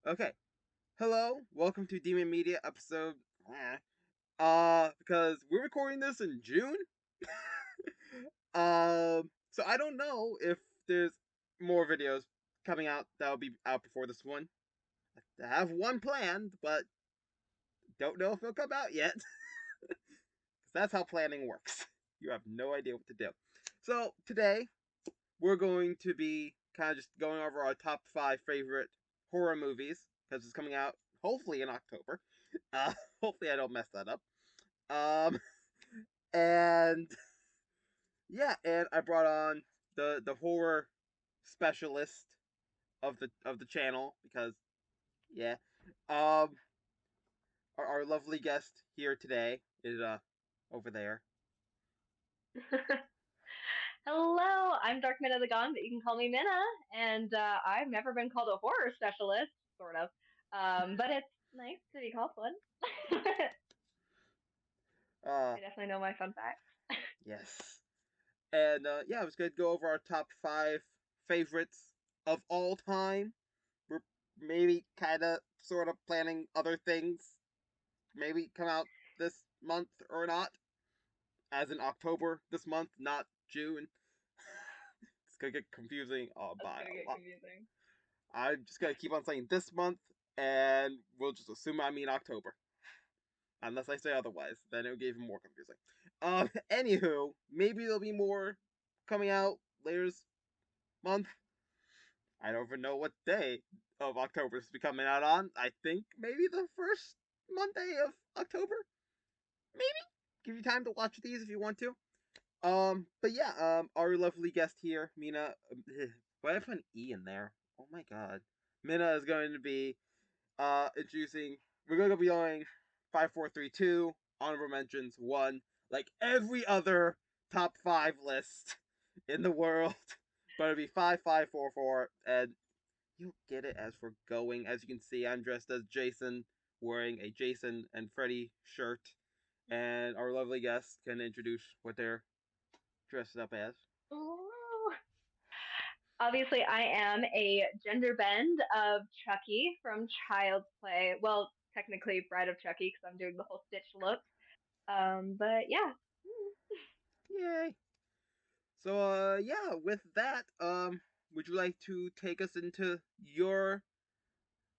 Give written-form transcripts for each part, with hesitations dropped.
Okay. Hello, welcome to Demon Media episode. Because we're recording this in June. So I don't know if there's more videos coming out that'll be out before this one. I have one planned, but don't know if it'll come out yet. Because that's how planning works. You have no idea what to do. So today we're going to be kind of just going over our top 5 favorite horror movies because it's coming out hopefully in October. Uh, Hopefully I don't mess that up. Um, and and I brought on the horror specialist of the channel because yeah, um, our lovely guest here today is over there. Hello, I'm Dark Minna the Gun, but you can call me Minna, and I've never been called a horror specialist, sort of. But it's nice to be called one. Uh, I definitely know my fun facts. yes, and yeah, I was gonna go over our top 5 favorites of all time. We're maybe kind of sort of planning other things, maybe come out this month or not, as in October this month, not June. It's gonna get confusing That's by gonna a get lot. confusing. I'm just gonna keep on saying this month, and we'll just assume I mean October. Unless I say otherwise, then it would get even more confusing. Anywho, maybe there'll be more coming out later this month. I don't even know what day of October this will be coming out on. I think maybe the first Monday of October. Maybe give you time to watch these if you want to. But yeah, our lovely guest here, Mina. Why did I put an E in there? Oh my god. Mina is going to be introducing. We're going to be going 5, 4, 3, 2 honorable mentions one, like every other top 5 list in the world. But it'll be 5, 5, 4, 4, and you'll get it as we're going. As you can see, I'm dressed as Jason, wearing a Jason and Freddy shirt, and our lovely guests can introduce what they're dressed up as. Ooh. Obviously, I am a gender bend of Chucky from Child's Play. Well, technically Bride of Chucky because I'm doing the whole Stitch look. But yeah. Yay! So, yeah, with that, would you like to take us into your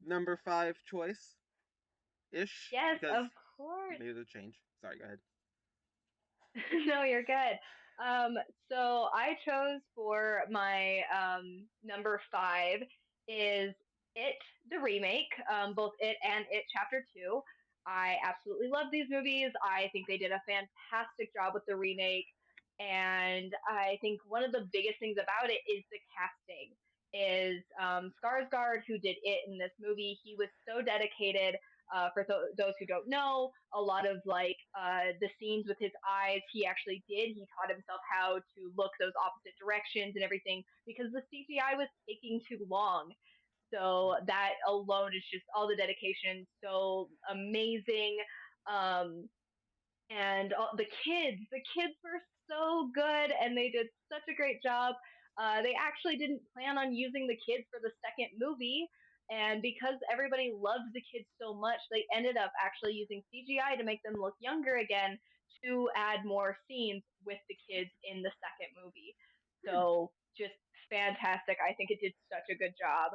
number 5 choice ish? Yes, Because of course. maybe it'll change. Sorry, go ahead. No, you're good. Um, so I chose for my number five is It the remake, both It and It Chapter Two. I absolutely love these movies. I think they did a fantastic job with the remake, and I think one of the biggest things about it is the casting. Is Skarsgård, who did It in this movie? He was so dedicated. Those who don't know, a lot of the scenes with his eyes, he actually did. He taught himself how to look those opposite directions and everything because the CGI was taking too long. So that alone is just all the dedication, so amazing. Um, and the kids were so good, and they did such a great job. They actually didn't plan on using the kids for the second movie, and because everybody loved the kids so much, they ended up actually using CGI to make them look younger again to add more scenes with the kids in the second movie. Hmm. So just fantastic. I think it did such a good job,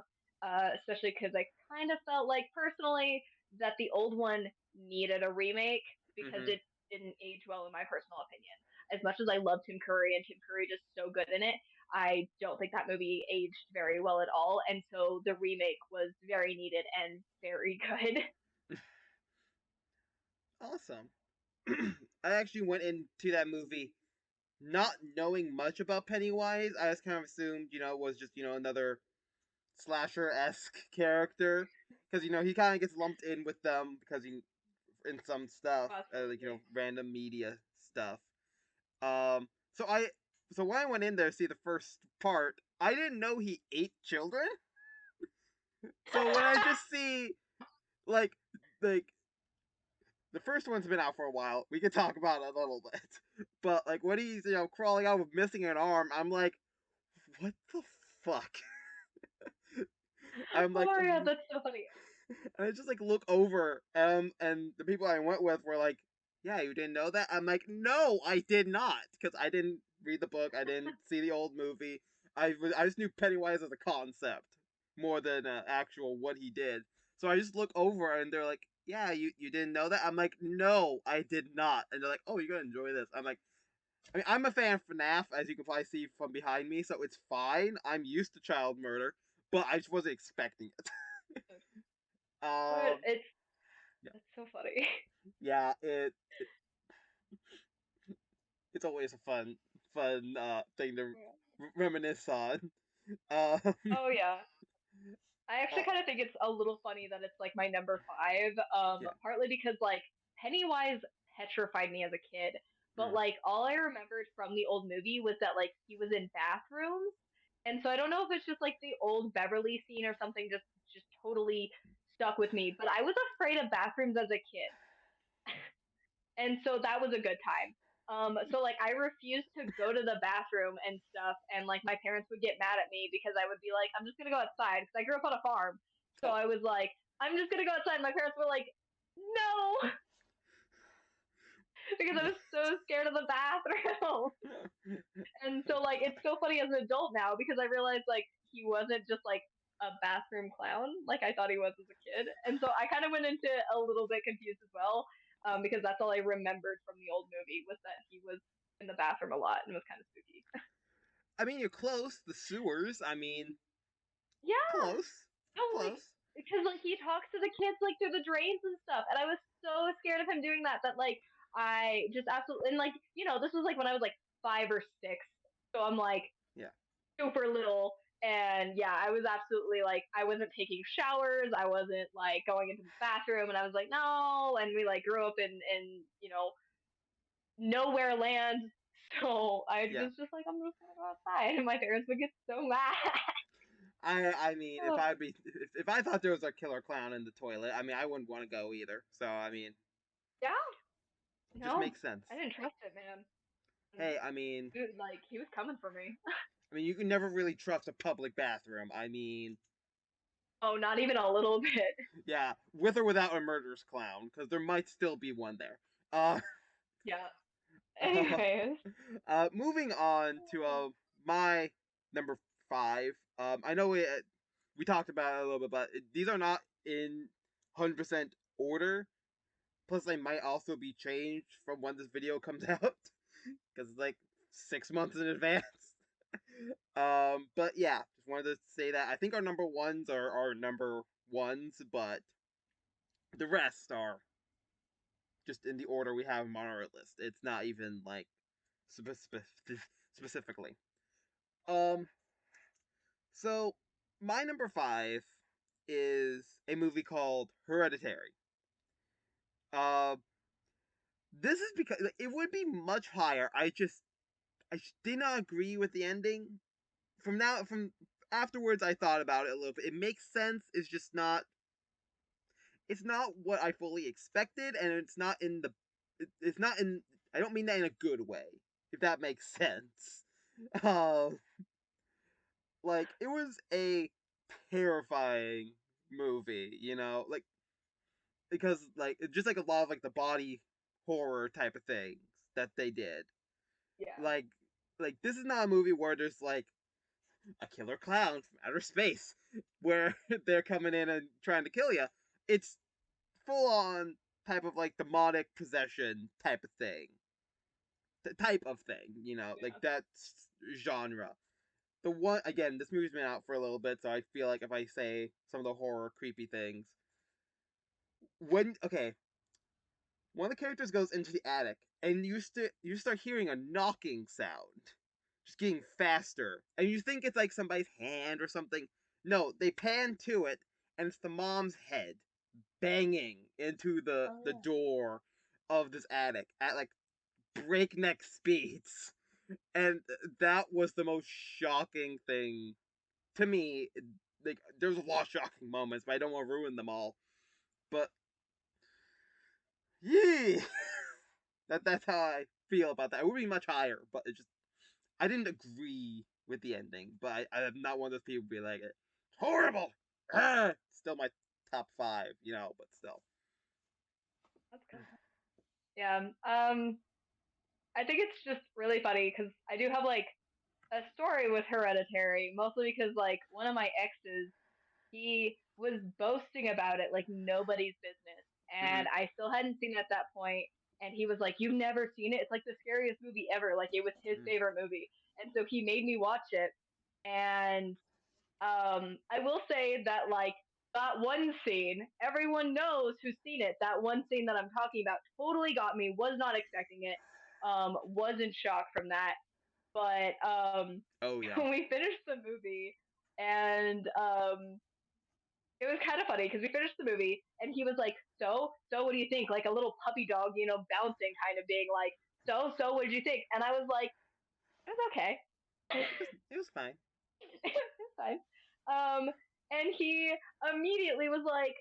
especially because I kind of felt like personally that the old one needed a remake because Mm-hmm. it didn't age well in my personal opinion. As much as I love Tim Curry and Tim Curry just so good in it, I don't think that movie aged very well at all. And so the remake was very needed and very good. Awesome. I actually went into that movie not knowing much about Pennywise. I just kind of assumed, it was just, another slasher esque character. Because, he kind of gets lumped in with them because he, in some stuff, like, Possibly. random media stuff. Um, so I, so when I went in there to see the first part, I didn't know he ate children. So when I just see, like, like, the first one's been out for a while. We could talk about it a little bit. But like when he's crawling out with missing an arm, I'm like, what the fuck? I'm Oh like, my god, that's so funny. And I just like look over, and the people I went with were like, "Yeah, you didn't know that?" I'm like, "No, I did not, because I didn't read the book. I didn't see the old movie. I just knew Pennywise as a concept more than actual what he did. So I just look over, and they're like, "Yeah, you didn't know that?" I'm like, "No, I did not." And they're like, "Oh, you're gonna enjoy this." I'm like, I mean, I'm a fan of FNAF, as you can probably see from behind me, so it's fine. I'm used to child murder, but I just wasn't expecting it. But um, yeah, it's so funny. yeah, it's always a fun thing to reminisce on. Um, Oh yeah. I actually uh, kind of think it's a little funny that it's like my number five. yeah, Partly because like Pennywise petrified me as a kid, but mm, like all I remembered from the old movie was that like he was in bathrooms, and so I don't know if it's just like the old Beverly scene or something just totally stuck with me. But I was afraid of bathrooms as a kid, and so that was a good time. So like I refused to go to the bathroom and stuff, and like my parents would get mad at me because I would be like, I'm just gonna go outside because I grew up on a farm. So oh, I was like, I'm just gonna go outside. My parents were like, no, because I was so scared of the bathroom. And so like it's so funny as an adult now because I realized like he wasn't just like a bathroom clown like I thought he was as a kid. And so I kind of went into a little bit confused as well, because that's all I remembered from the old movie was that he was in the bathroom a lot and was kind of spooky. I mean, you're close. The sewers. I mean, Yeah, close, no, like close. because like he talks to the kids like through the drains and stuff, and I was so scared of him doing that that like I just absolutely and like this was like when I was like 5 or 6, so I'm like Yeah, super little. And yeah, I was absolutely like, I wasn't taking showers. I wasn't like going into the bathroom. And I was like, no. And we like grew up in nowhere land. So I yeah. was just like, I'm just gonna go outside. And my parents would get so mad. I mean, if I thought there was a killer clown in the toilet, I mean, I wouldn't want to go either. So I mean, Yeah, it just no, makes sense. I didn't trust it, man. And Hey, I mean, dude, like, he was coming for me. you can never really trust a public bathroom. I mean, Oh, not even a little bit. yeah, with or without a murderous clown, because there might still be one there. Uh, Yeah. uh, Anyways. moving on to my number five. I know we talked about it a little bit, but these are not in 100% order. Plus, they might also be changed from when this video comes out, because it's like 6 months in advance. But yeah, just wanted to say that I think our number ones are our number ones, but the rest are just in the order we have them on our list. It's not even like specifically. Um, so my number five is a movie called Hereditary. Uh, this is because it would be much higher. I did not agree with the ending. From afterwards, I thought about it a little bit. It makes sense. It's just not. It's not what I fully expected, and it's not in the. It's not in. I don't mean that in a good way, if that makes sense. Um, like it was a terrifying movie, like because like just like a lot of like the body horror type of things that they did. Yeah. Like this is not a movie where there's like a killer clown from outer space where they're coming in and trying to kill you. It's full on type of like demonic possession type of thing. Type of thing, like Yeah. that genre. The one again, this movie's been out for a little bit, so I feel like if I say some of the horror creepy things, when okay, one of the characters goes into the attic and you start hearing a knocking sound, just getting faster, and you think it's like somebody's hand or something. No, they pan to it, and it's the mom's head banging into the Oh. door of this attic at like breakneck speeds. And that was the most shocking thing to me. Like, there's a lot of shocking moments, but I don't want to ruin them all. But yeah, that's how I feel about that. It would be much higher, but it just I didn't agree with the ending. But I'm not one of those people who be like, it's horrible. Still my top five, but still. That's good. Yeah. I think it's just really funny because I do have like a story with Hereditary, mostly because like one of my exes, he was boasting about it like nobody's business, Mm-hmm. and I still hadn't seen it at that point. And he was like, "You've never seen it? It's like the scariest movie ever. Like it was his Mm-hmm. favorite movie." And so he made me watch it, and I will say that like that one scene, everyone knows who's seen it. That one scene that I'm talking about totally got me. Was not expecting it. Was in shock from that. But Oh yeah. when we finished the movie, and it was kind of funny because we finished the movie, and he was like, "So, what do you think?" Like a little puppy dog, bouncing, kind of being like, "So, what did you think?" And I was like, "It was okay." It was fine. It's fine. Um, and he immediately was like,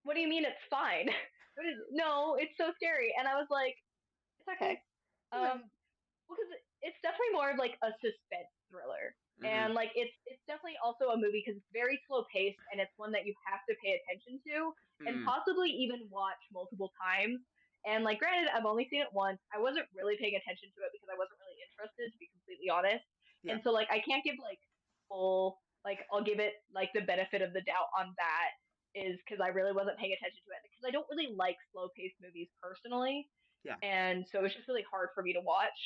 "What do you mean it's fine? No, it's so scary." And I was like, "It's Eh, okay." okay. Because it's definitely more of like a suspense thriller, Mm-hmm. and like it's definitely also a movie because it's very slow paced, and it's one that you have to pay attention to and Mm. possibly even watch multiple times. And like, granted, I've only seen it once. I wasn't really paying attention to it because I wasn't really interested, to be completely honest. Yeah. And so like, I can't give like full like I'll give it like the benefit of the doubt on that is because I really wasn't paying attention to it because I don't really like slow paced movies personally, Yeah. and so it's just really hard for me to watch.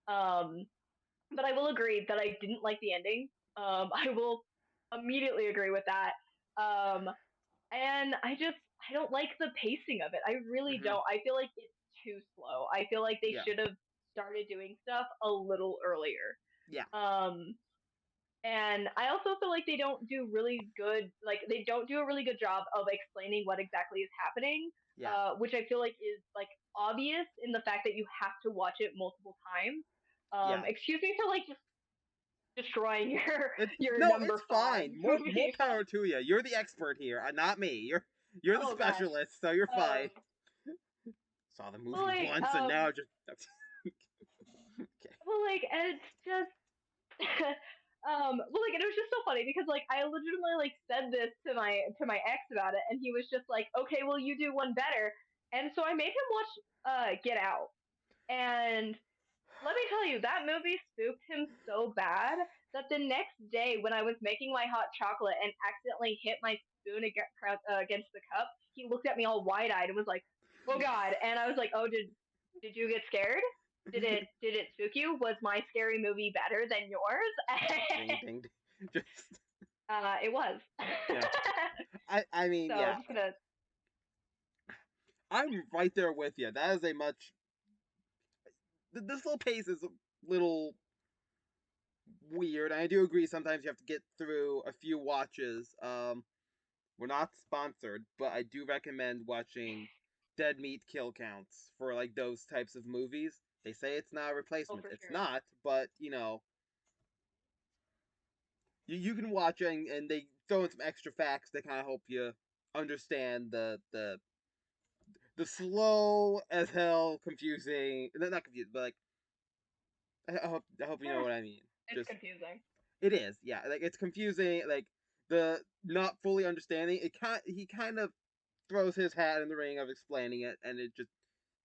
Um, but I will agree that I didn't like the ending. I will immediately agree with that. Um, and I don't like the pacing of it. I really Mm-hmm. don't. I feel like it's too slow. I feel like they Yeah. should have started doing stuff a little earlier. Yeah. Um, and I also feel like they don't do a really good job of explaining what exactly is happening, Yeah. which I feel like is like obvious in the fact that you have to watch it multiple times. Yeah. Excuse me for like just destroying your It's your no, number it's five fine. More movie. power to you. You're the expert here, not me. You're the Oh gosh. specialist, so you're fine. Um, Saw the well, movie like once, and now just okay. and it's just well, like, and it was just so funny because like I legitimately like said this to my ex about it, and he was just like, "Okay, well, you do one better." And so I made him watch Get Out, and let me tell you, that movie spooked him so bad that the next day when I was making my hot chocolate and accidentally hit my spoon against the cup, he looked at me all wide eyed and was like, "Oh God!" And I was like, "Oh, did you get scared? Did it spook you? Was my scary movie better than yours?" Ding ding. Ding. Just It was. yeah. I mean, So yeah. just gonna. I'm right there with you. That is a much. This little pace is a little weird. I do agree. Sometimes you have to get through a few watches. We're not sponsored, but I do recommend watching Dead Meat Kill Counts for like those types of movies. They say it's not a Oh, replacement. for It's sure. not, but you can watch it, and they throw in some extra facts that kind of help you understand the slow as hell confusing, not confused, but like I hope you know Eh, what I mean. it's Just confusing. it is, yeah. Like it's confusing, like the not fully understanding. He kind of throws his hat in the ring of explaining it, and it just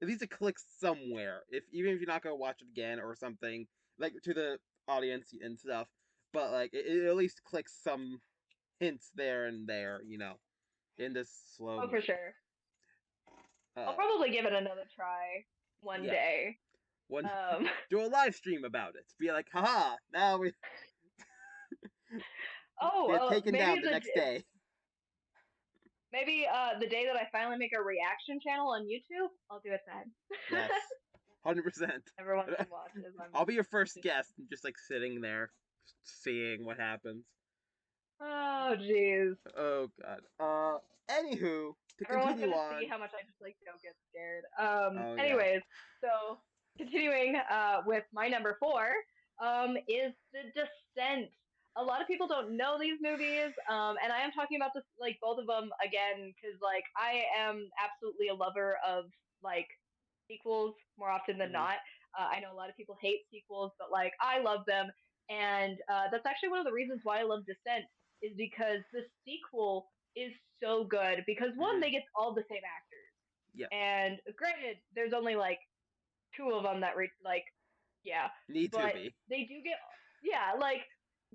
at least it clicks somewhere. If even if you're not gonna watch it again or something, like to the audience and stuff, but like it at least clicks some hints there and there, in this slow Oh, for movie. sure. I'll Uh, probably give it another try one yeah, day. one Um, do a live stream about it. Be like, haha, now we oh, get taken maybe down the next day. the day that I finally make a reaction channel on YouTube, I'll do it then. Yes, 100%. Everyone can watch as I'm. I'll be your first guest, just like sitting there, seeing what happens. Oh, jeez. Oh god. Anywho, to Everyone's continue gonna see on. how much I just like don't get scared. Oh yeah. Anyways, so continuing with my number four, is The Descent. A lot of people don't know these movies, and I am talking about this like both of them again because like I am absolutely a lover of like sequels more often than Hmm. not. I know a lot of people hate sequels, but like I love them, and that's actually one of the reasons why I love Descent is because the sequel is so good because one, Mm-hmm. they get all the same actors, Yeah. and granted, there's only like two of them that like, yeah, Need to but be. they do get, yeah, like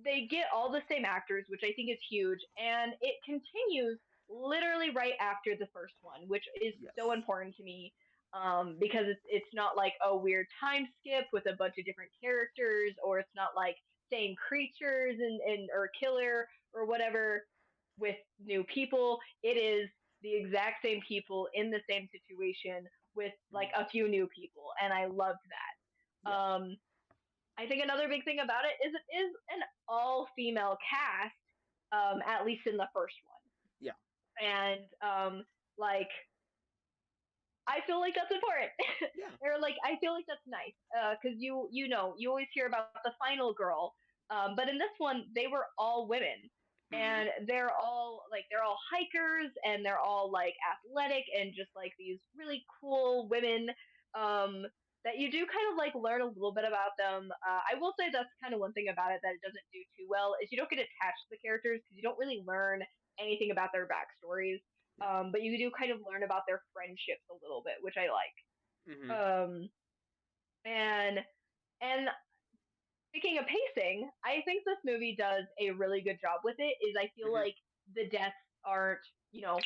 they get all the same actors, which I think is huge, and it continues literally right after the first one, which is so Yes. important to me. Because it's not like a weird time skip with a bunch of different characters, or it's not like same creatures and or killer or whatever with new people. It is the exact same people in the same situation with like Mm-hmm. a few new people, and I loved that. Yeah. I think another big thing about it is an all female cast, at least in the first Yeah. one, and like I feel like that's important, Yeah. or like I feel like that's nice, because you know you always hear about the final girl, but in this one they were all women, Mm-hmm. and they're all hikers, and they're all like athletic and just like these really cool women, um, that you do kind of like learn a little bit about them. I will say that's kind of one thing about it that it doesn't do too well is you don't get attached to the characters because you don't really learn anything about their backstories, Yeah. but you do kind of learn about their friendships a little bit, which I like. Mm-hmm. Um, and and speaking of pacing, I think this movie does a really good job with it. Is I feel Mm-hmm. like the deaths aren't, you know,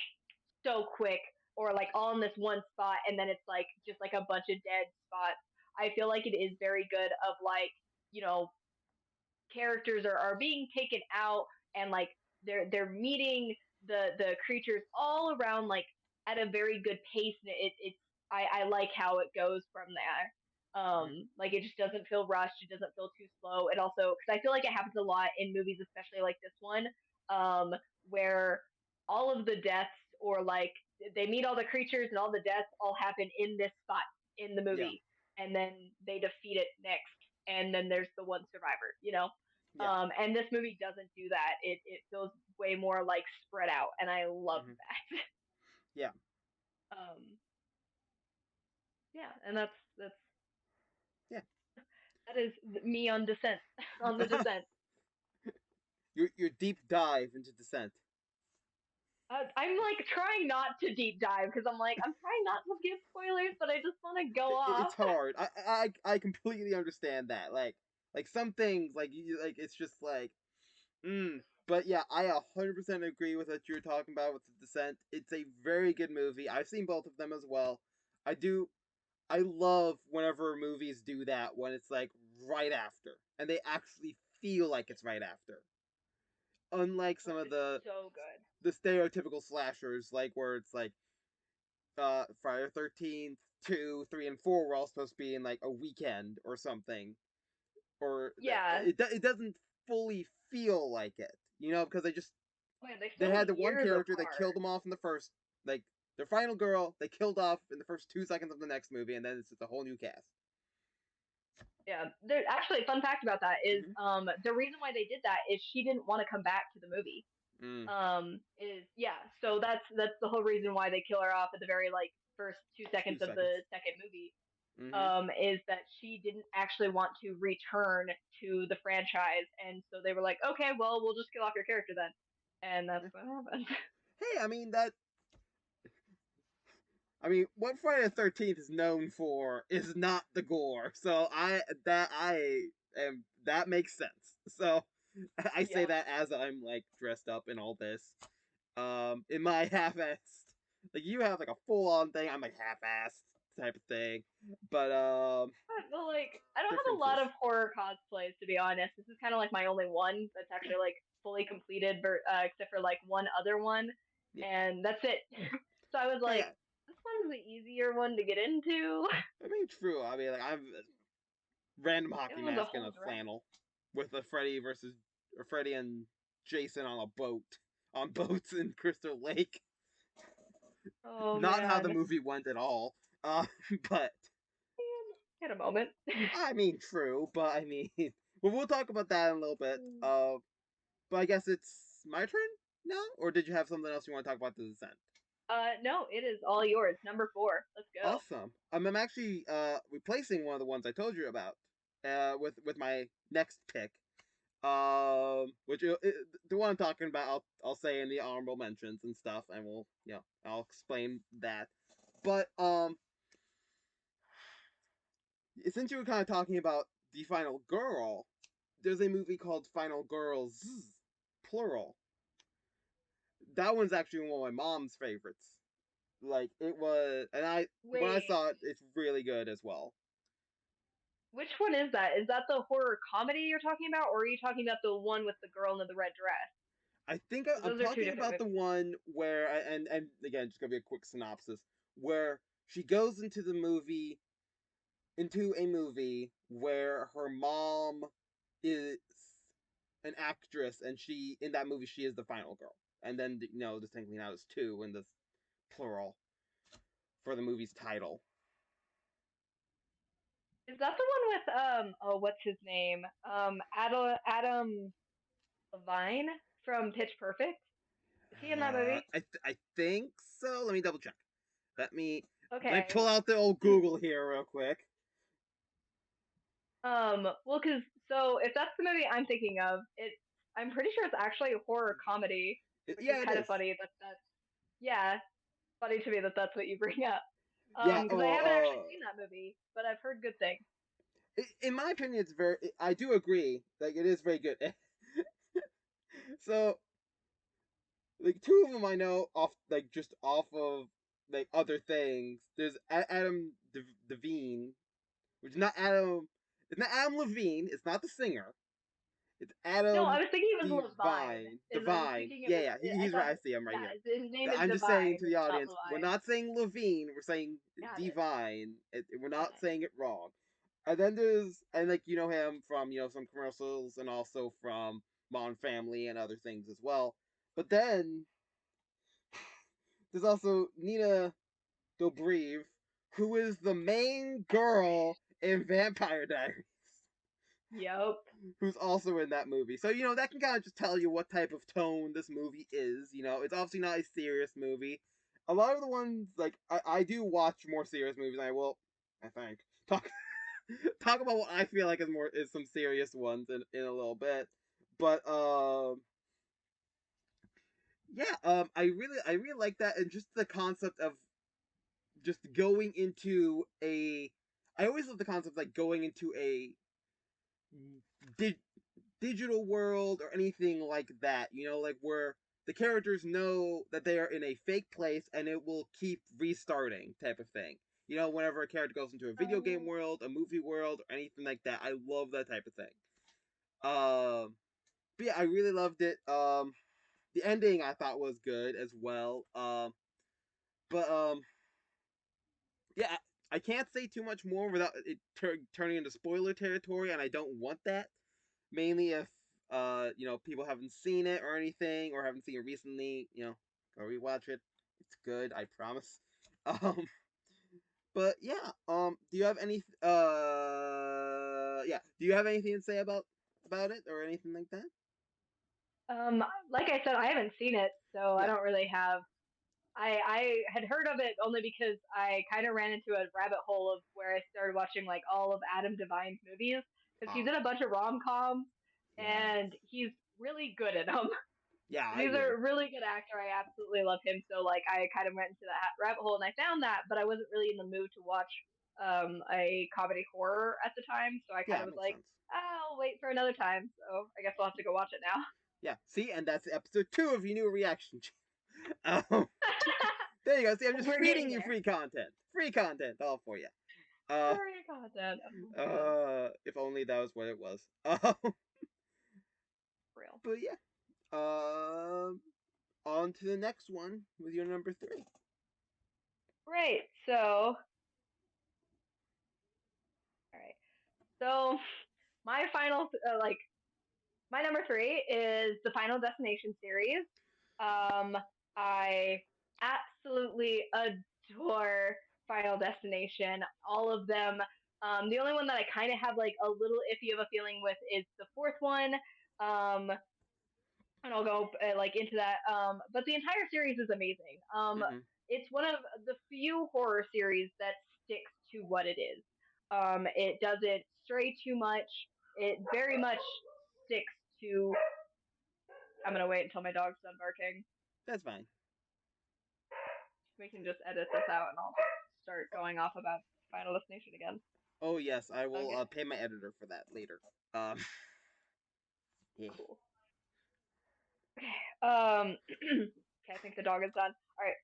so quick or like all in this one spot, and then it's like just like a bunch of dead spots. I feel like it is very good of like, you know, characters are being taken out, and like they're meeting the creatures all around like at a very good pace, and it's I like how it goes from there. Mm-hmm. Like it just doesn't feel rushed, it doesn't feel too slow. It also, because I feel like it happens a lot in movies, especially like this one, um where all of the deaths, or like they meet all the creatures and all the deaths all happen in this spot in the Yeah. movie, and then they defeat it next, and then there's the one survivor, you know. Yeah. And this movie doesn't do that. It feels way more like spread out, and I love Mm-hmm. that. Yeah. um, yeah, and that's Yeah. that is me on Descent, on the Descent. Your deep dive into Descent. I'm like trying not to deep dive because I'm trying not to give spoilers, but I just want to go off. It's hard. I completely understand that. Like some things like you like it's just like But yeah, I 100% agree with what you're talking about with the Descent. It's a very good movie. I've seen both of them as well. I do. I love whenever movies do that when it's like right after and they actually feel like it's right after. Unlike some Oh, of it's so good. the stereotypical slashers, like where it's like Friday the 13th, 2, 3, and 4 were all supposed to be in like a weekend or something, or that Yeah. it doesn't fully feel like it, because Oh, yeah, they they film had the one years character they killed apart. them off in the first, like their final girl they killed off in the first 2 seconds of the next movie, and then it's just a whole new cast. Yeah, there actually fun fact about that is Mm-hmm. the reason why they did that is she didn't want to come back to the movie. Mm. Is yeah, so that's the whole reason why they kill her off at the very like first 2 seconds Two of seconds. the second movie. Mm-hmm. Is that she didn't actually want to return to the franchise, and so they were like, okay, well, we'll just kill off your character then, and that's what happened. Hey, what Friday the 13th is known for is not the gore. So that makes sense. So I say Yeah, that as I'm like dressed up in all this. In my half-assed, like you have like a full-on thing. I'm like half-assed type of thing, but but like I don't have a lot differences. of horror cosplays to be honest. This is kind of like my only one that's Yeah, actually like fully completed, except for like one other one, yeah. and that's it. So I was Hey, like, this one's the easier one to get into. I mean, true. I mean, like I'm a random The hockey other one's a mask and whole a dress. flannel with a Freddy versus or Freddy and Jason on a boat on boats in Crystal Lake. Oh Not how the man, movie went at all. Uh, but had a moment. I mean, true. But I mean, well, we'll talk about that in a little bit. But I guess it's my turn now, or did you have something else you want to talk about the Descent? No, it is all yours. Number four. Let's go. Awesome. I'm actually replacing one of the ones I told you about with my next pick. Which the one I'm talking about, I'll say in the honorable mentions and stuff, and I'll explain that. But since you were kind of talking about the Final Girl, there's a movie called Final Girls, plural. That one's actually one of my mom's favorites. Like it was, and when I Wait, saw it, it's really good as well. which one is that? Is that the horror comedy you're talking about, or are you talking about the one with the girl in the red dress? I think Because I'm those are two talking different about the movies. one where, and again, just gonna be a quick synopsis, where she goes into a movie where her mom is an actress, and she in that movie she is the final girl, and then distinctly now there's two in this plural for the movie's title. Is that the one with oh what's his name? Adam Levine from Pitch Perfect? Is he in that movie? I think so. Let me double check. Let me let me Okay. pull out the old Google here real quick. Well, cause so if that's the movie I'm thinking of, I'm pretty sure it's actually a horror comedy, which is Yeah, it kind of is. funny that that's yeah, funny to me that that's what you bring up. Yeah. Because I haven't actually seen that movie, but I've heard good things. In my opinion, it's very. I do agree. Like it is very good. So like two of them I know off like just off of like other things. There's Adam Devine, which is not Adam. It's not Adam Levine. It's not the singer. It's No, I Adam was thinking it was Levine. Divine. I was Divine. thinking it Yeah, was. yeah. I He's right. thought I see him right yeah, here. his name is I'm just saying Divine. to the It's not audience, we're Levine. not saying Levine. We're saying Got it. Divine. We're not Okay. saying it wrong. And then there's like him from some commercials and also from Modern Family and other things as well. But then there's also Nina Dobrev, who is the main girl in Vampire Diaries, Yep. who's also in that movie. So that can kind of just tell you what type of tone this movie is. It's obviously not a serious movie. A lot of the ones like I do watch more serious movies. And I will, I think, talk talk about what I feel like is some serious ones in a little bit. But yeah, I really like that, and just the concept of just going into a. I always love the concept of, like going into a di- digital world or anything like that. Like where the characters know that they are in a fake place and it will keep restarting, type of thing. Whenever a character goes into a video game Um, world, a movie world, or anything like that, I love that type of thing. But yeah, I really loved it. The ending I thought was good as well. But yeah, I can't say too much more without it turning into spoiler territory, and I don't want that. Mainly if people haven't seen it or anything, or haven't seen it recently. Go rewatch it. It's good, I promise. Um, but yeah. Do you have any? Yeah. Do you have anything to say about it or anything like that? um, like I said, I haven't seen it, so I Yeah. don't really have. I had heard of it only because I kind of ran into a rabbit hole of where I started watching like all of Adam Devine's movies because he's Ah. in a bunch of rom coms Yes. and he's really good at them. Yeah, I He's agree. a really good actor. I absolutely love him. So like I kind of went into that rabbit hole and I found that, but I wasn't really in the mood to watch a comedy horror at the time. So I kind Yeah, of it was makes like, sense. I'll wait for another time. So I guess we'll have to go watch it now. Yeah. See, and that's episode 2 of your new reaction. um, there you go. See, I'm just We're feeding getting you there. free content, all for you. Uh, Furry content. Oh man, if only that was what it was. real. But yeah. On to the next one with your number 3. Right. So, all right. So my final, my number three is the Final Destination series. Um, I absolutely adore Final Destination. All of them. The only one that I kind of have like a little iffy of a feeling with is the fourth one. Um, and I'll go like into that. But the entire series is amazing. Mm-hmm. It's one of the few horror series that sticks to what it is. It doesn't stray too much. It very much sticks to. I'm gonna wait until my dog's done barking. That's fine. We can just edit this out, and I'll start going off about Final Destination again. Oh yes, I will Okay, pay my editor for that later. Um, yeah. cool. Okay. Okay, I think the dog is done. All right.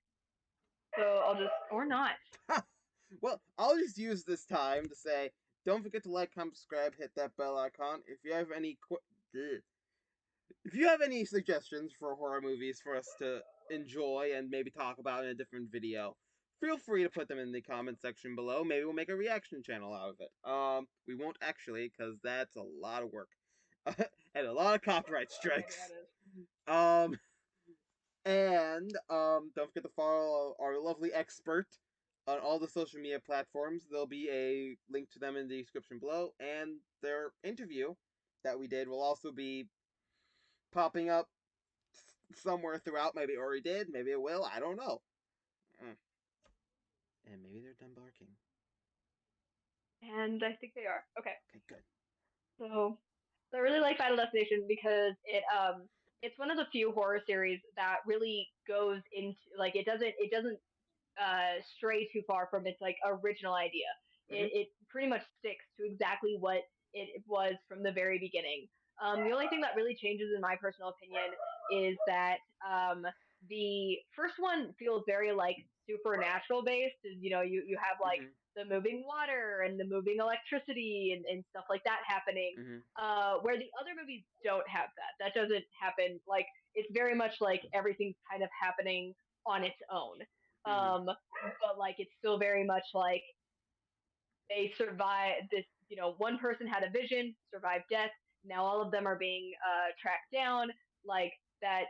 So I'll just or not. Well, I'll just use this time to say, don't forget to like, comment, subscribe, hit that bell icon. If you have any suggestions for horror movies for us to enjoy and maybe talk about in a different video, feel free to put them in the comment section below. Maybe we'll make a reaction channel out of it. We won't actually, because that's a lot of work and a lot of copyright Okay, strikes. that is. Um, and don't forget to follow our lovely expert on all the social media platforms. There'll be a link to them in the description below, and their interview that we did will also be popping up somewhere throughout. Maybe it already did, maybe it will, I don't know. And maybe they're done barking. And I think they are. Okay. Okay, good. So I really like Final Destination because it's one of the few horror series that really goes into like it doesn't stray too far from its like original idea. Mm-hmm. It pretty much sticks to exactly what it was from the very beginning. The only thing that really changes, in my personal opinion, is that the first one feels very like supernatural based. You know, you have like Mm-hmm. the moving water and the moving electricity and stuff like that happening. Mm-hmm. Where the other movies don't have that. That doesn't happen. Like it's very much like everything's kind of happening on its own. Mm-hmm. But like it's still very much like they survive this. You know, one person had a vision, survived death. Now all of them are being tracked down, like that,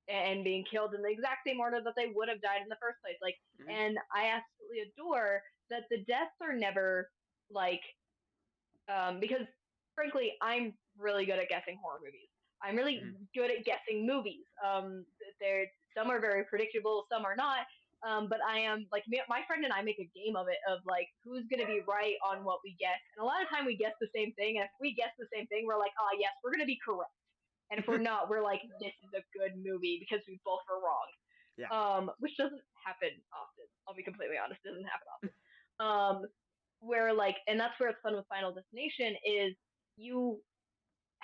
and being killed in the exact same order that they would have died in the first place. Like, Mm-hmm. and I absolutely adore that the deaths are never like because frankly, I'm really good at guessing horror movies. I'm really Mm-hmm. good at guessing movies. There, some are very predictable, some are not. But I am like my friend and I make a game of it of like who's gonna be right on what we guess, and a lot of time we guess the same thing. And if we guess the same thing, we're like, oh yes, we're gonna be correct. And if we're not, we're like, this is a good movie because we both were wrong. Yeah. Which doesn't happen often. I'll be completely honest, it doesn't happen often. Um, where like, and that's where it's fun with Final Destination is you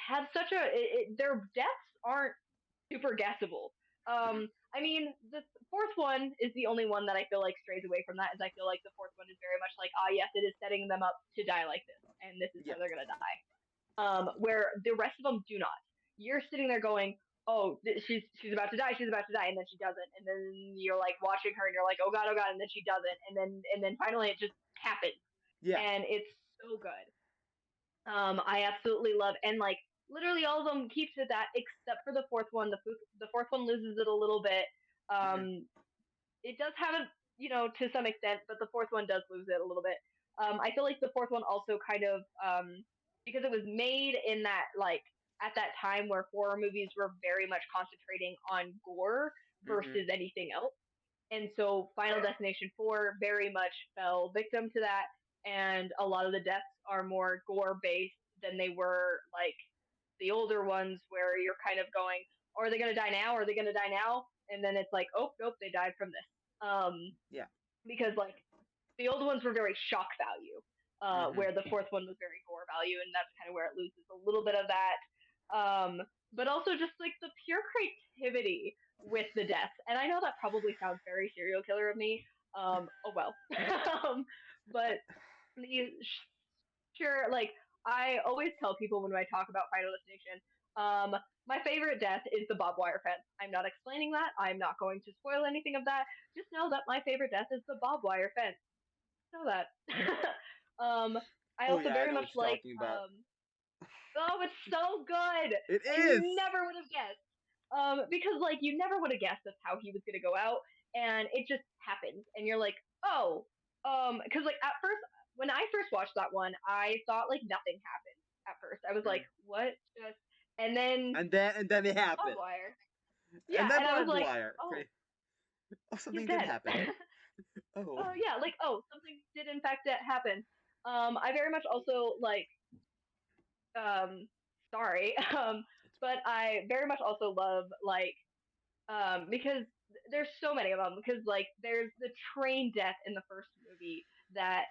have such a their deaths aren't super guessable. Mm-hmm. I mean, the fourth one is the only one that I feel like strays away from that. Is I feel like the fourth one is very much like, ah, yes, it is setting them up to die like this, and this is Yeah. how they're gonna die. Where the rest of them do not. You're sitting there going, oh, she's about to die, she's about to die, and then she doesn't, and then you're like watching her, and you're like, oh god, and then she doesn't, and then finally it just happens, Yeah. and it's so good. I absolutely love, and like literally all of them keep to that except for the fourth one. The fourth one loses it a little bit. Mm-hmm. It does have it, to some extent, but the fourth one does lose it a little bit. I feel like the fourth one also kind of because it was made in that like at that time where horror movies were very much concentrating on gore Mm-hmm. versus anything else. And so Final Destination 4 very much fell victim to that. And a lot of the deaths are more gore based than they were like the older ones where you're kind of going, oh, are they going to die now? Are they going to die now? And then it's like, oh, nope, they died from this. Yeah. Because like the old ones were very shock value, Mm-hmm. where the fourth one was very gore value, and that's kind of where it loses a little bit of that. But also just like the pure creativity with the deaths. And I know that probably sounds very serial killer of me. Oh well. But you, sure, like I always tell people when I talk about Final Destination, my favorite death is the barbed wire fence. I'm not explaining that. I'm not going to spoil anything of that. Just know that my favorite death is the barbed wire fence. Know that. um, I Oh also yeah, I very know much what you're like. talking about. Oh, it's so good, It and is. you never would have guessed. Because like you never would have guessed that's how he was gonna go out, and it just happens, and you're like, oh, because like at first when I first watched that one, I thought like nothing happened at first. I was Mm. like, what? Just and then And then it barbed happened. wire. And Yeah, then and I was barbed like, wire. oh, Oh, he's something did dead. happen. Oh. Oh yeah, like oh, something did in fact happen. I very much also like um sorry. but I very much also love like because there's so many of them because like there's the train death in the first movie that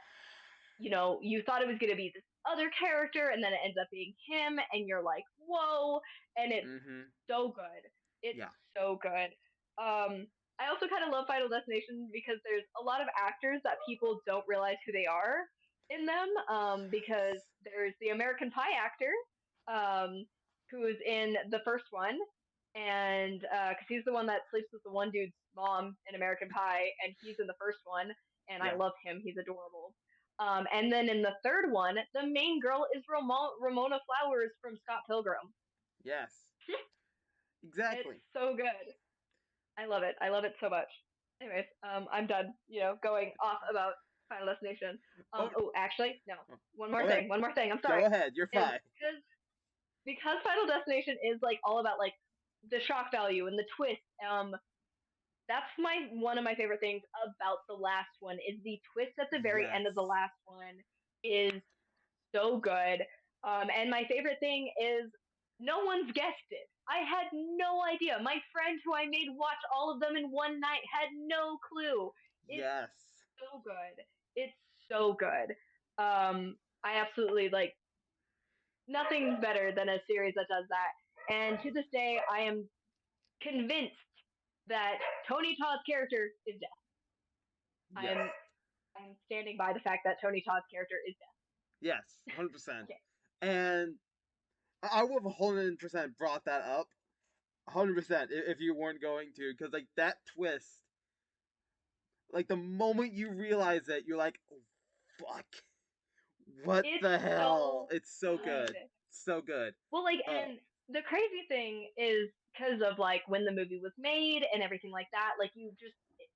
you thought it was going to be this other character and then it ends up being him and you're like, whoa, and it's Mm-hmm. so good. It's Yeah. so good. I also kind of love Final Destination because there's a lot of actors that people don't realize who they are in them. Because there's the American Pie actor, um, who is in the first one, and because he's the one that sleeps with the one dude's mom in American Pie, and he's in the first one, and I Yeah. love him. He's adorable. And then in the third one, the main girl is Ramona Flowers from Scott Pilgrim. Yes. It's Exactly. so good. I love it. I love it so much. Anyways, I'm done. Going off about Final Destination. Oh, Oh, actually, no. oh, One more go ahead. thing. One more thing. I'm Go sorry. ahead. You're Is fine. because Final Destination is like all about like the shock value and the twist. That's my one of my favorite things about the last one is the twist at the very end of the Yes. last one is so good. And my favorite thing is no one's guessed it. I had no idea. My friend who I made watch all of them in one night had no clue. It's Yes. so good. It's so good. I absolutely like nothing's better than a series that does that. And to this day, I am convinced that Tony Todd's character is dead. Yes. I'm standing by the fact that Tony Todd's character is Yes. dead. 100%. Okay. And I would have 100% brought that up. 100% if you weren't going to. Because, like, that twist, like, the moment you realize it, you're like, oh, fuck. What It's the hell? so It's so good. good. So good. Well, like, Uh, and the crazy thing is because of like when the movie was made and everything like that. Like,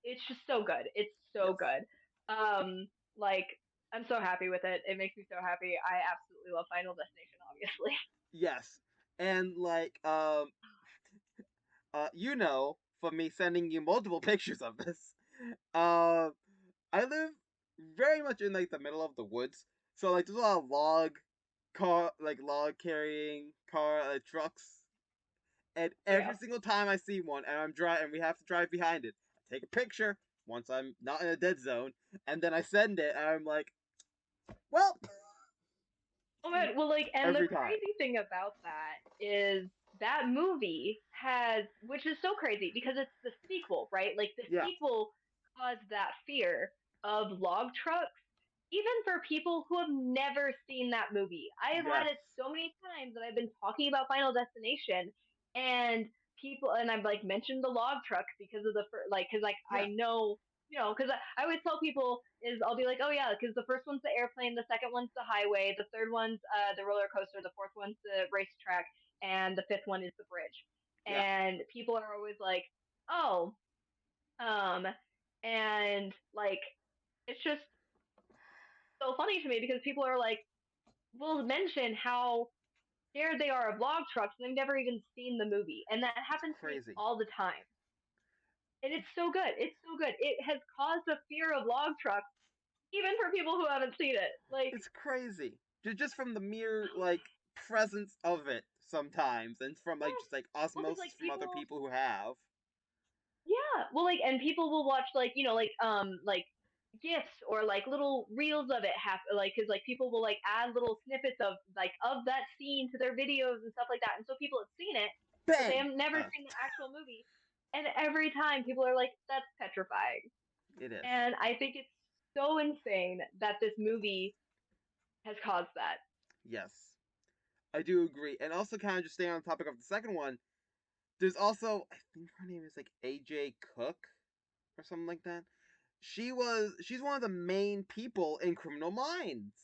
it's just so good. It's so yes. good. Like, I'm so happy with it. It makes me so happy. I absolutely love Final Destination, obviously. Yes. And, like, from me sending you multiple pictures of this, uh, I live very much in like the middle of the woods, so like there's a lot of log carrying trucks, and every Yeah. single time I see one, and I'm driving, and we have to drive behind it, I take a picture once I'm not in a dead zone, and then I send it, and I'm like, well, Oh man, well, like, and the every time. crazy thing about that is that movie has, which is so crazy because it's the sequel, right? Like, the Yeah. sequel caused that fear of log trucks, even for people who have never seen that movie. I have had Yes. it so many times that I've been talking about Final Destination, and and I've like mentioned the log trucks because of because like I Yeah. know because I always tell people is I'll be like, oh yeah, because the first one's the airplane, the second one's the highway, the third one's the roller coaster, the fourth one's the racetrack, and the fifth one is the bridge. Yeah. And people are always like, oh, um, and like it's just so funny to me because people are like, will mention how scared they are of log trucks and they've never even seen the movie, and that It's happens to me crazy. all the time. And it's so good. It's so good. It has caused a fear of log trucks even for people who haven't seen it. Like, It's crazy. Just from the mere like presence of it sometimes, and from like yes. just like Well, because osmosis like from other people, people who have. yeah. Well, like, and people will watch like like gifs or like little reels of it happen like because like people will like add little snippets of that scene to their videos and stuff like that, and so people have seen it, but they Bang! have never seen the actual movie, and every time people are like, that's petrifying, It is. and I think it's so insane that this movie has caused that. Yes. I do agree. And also kind of just staying on the topic of the second one, there's also I think her name is like AJ Cook or something like that. She's one of the main people in Criminal Minds.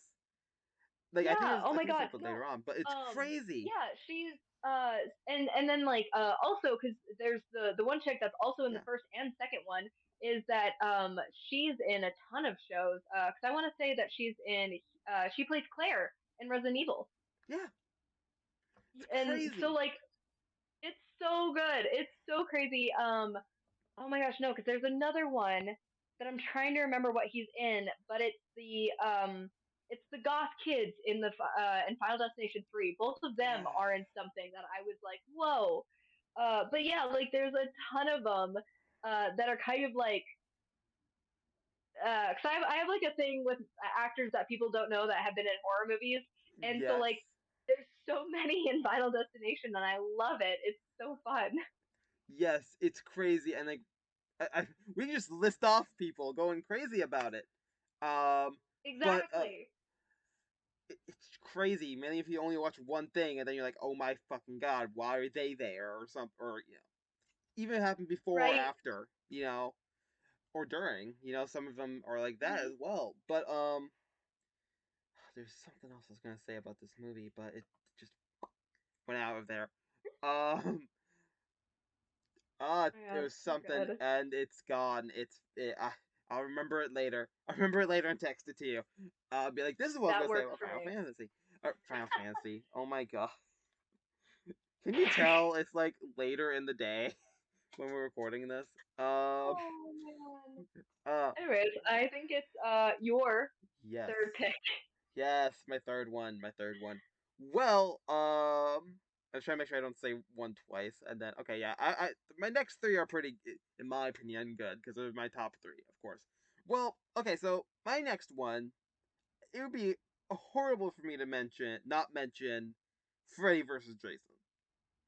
Like Yeah. Oh I my think it's a God. little bit No. later on, but it's crazy. Yeah. She's and then like also because there's the one chick that's also in the Yeah. first and second one is that she's in a ton of shows. Because I want to say that she plays Claire in Resident Evil, Yeah. It's and so crazy. like it's so good. It's so crazy. Oh my gosh, no, because there's another one that I'm trying to remember what he's in, but it's the it's the goth kids in Final Destination 3. Both of them Yeah. are in something that I was like, whoa. But yeah, like there's a ton of them that are kind of like because I have like a thing with actors that people don't know that have been in horror movies, and so Yes. like there's so many in Final Destination, and I love it. It's so fun. Yes, it's crazy, and like we can just list off people going crazy about it. Um, but Exactly. it's crazy, man. If you only watch one thing and then you're like, oh my fucking god, why are they there or something, or even happened before or Right. after, or during. Some of them are like that Hmm. as well. But there's something else I was gonna say about this movie, but it just went out of there. Um, it Yeah, was you're something, good. and it's gone. I'll remember it later. I'll remember it later and text it to you. I'll be like, this is what I was That gonna say works about for Final me. Fantasy. Final Fantasy. Oh my god. Can you tell it's like later in the day when we're recording this? Um. Oh man. Uh. Anyways, I think it's your Yes. third pick. Yes. My third one. My third one. Well. I'm trying to make sure I don't say one twice, and then okay, yeah. My next three are pretty, in my opinion, good because they're my top three, of course. Well, okay, so my next one, it would be horrible for me to not mention Freddy versus Jason,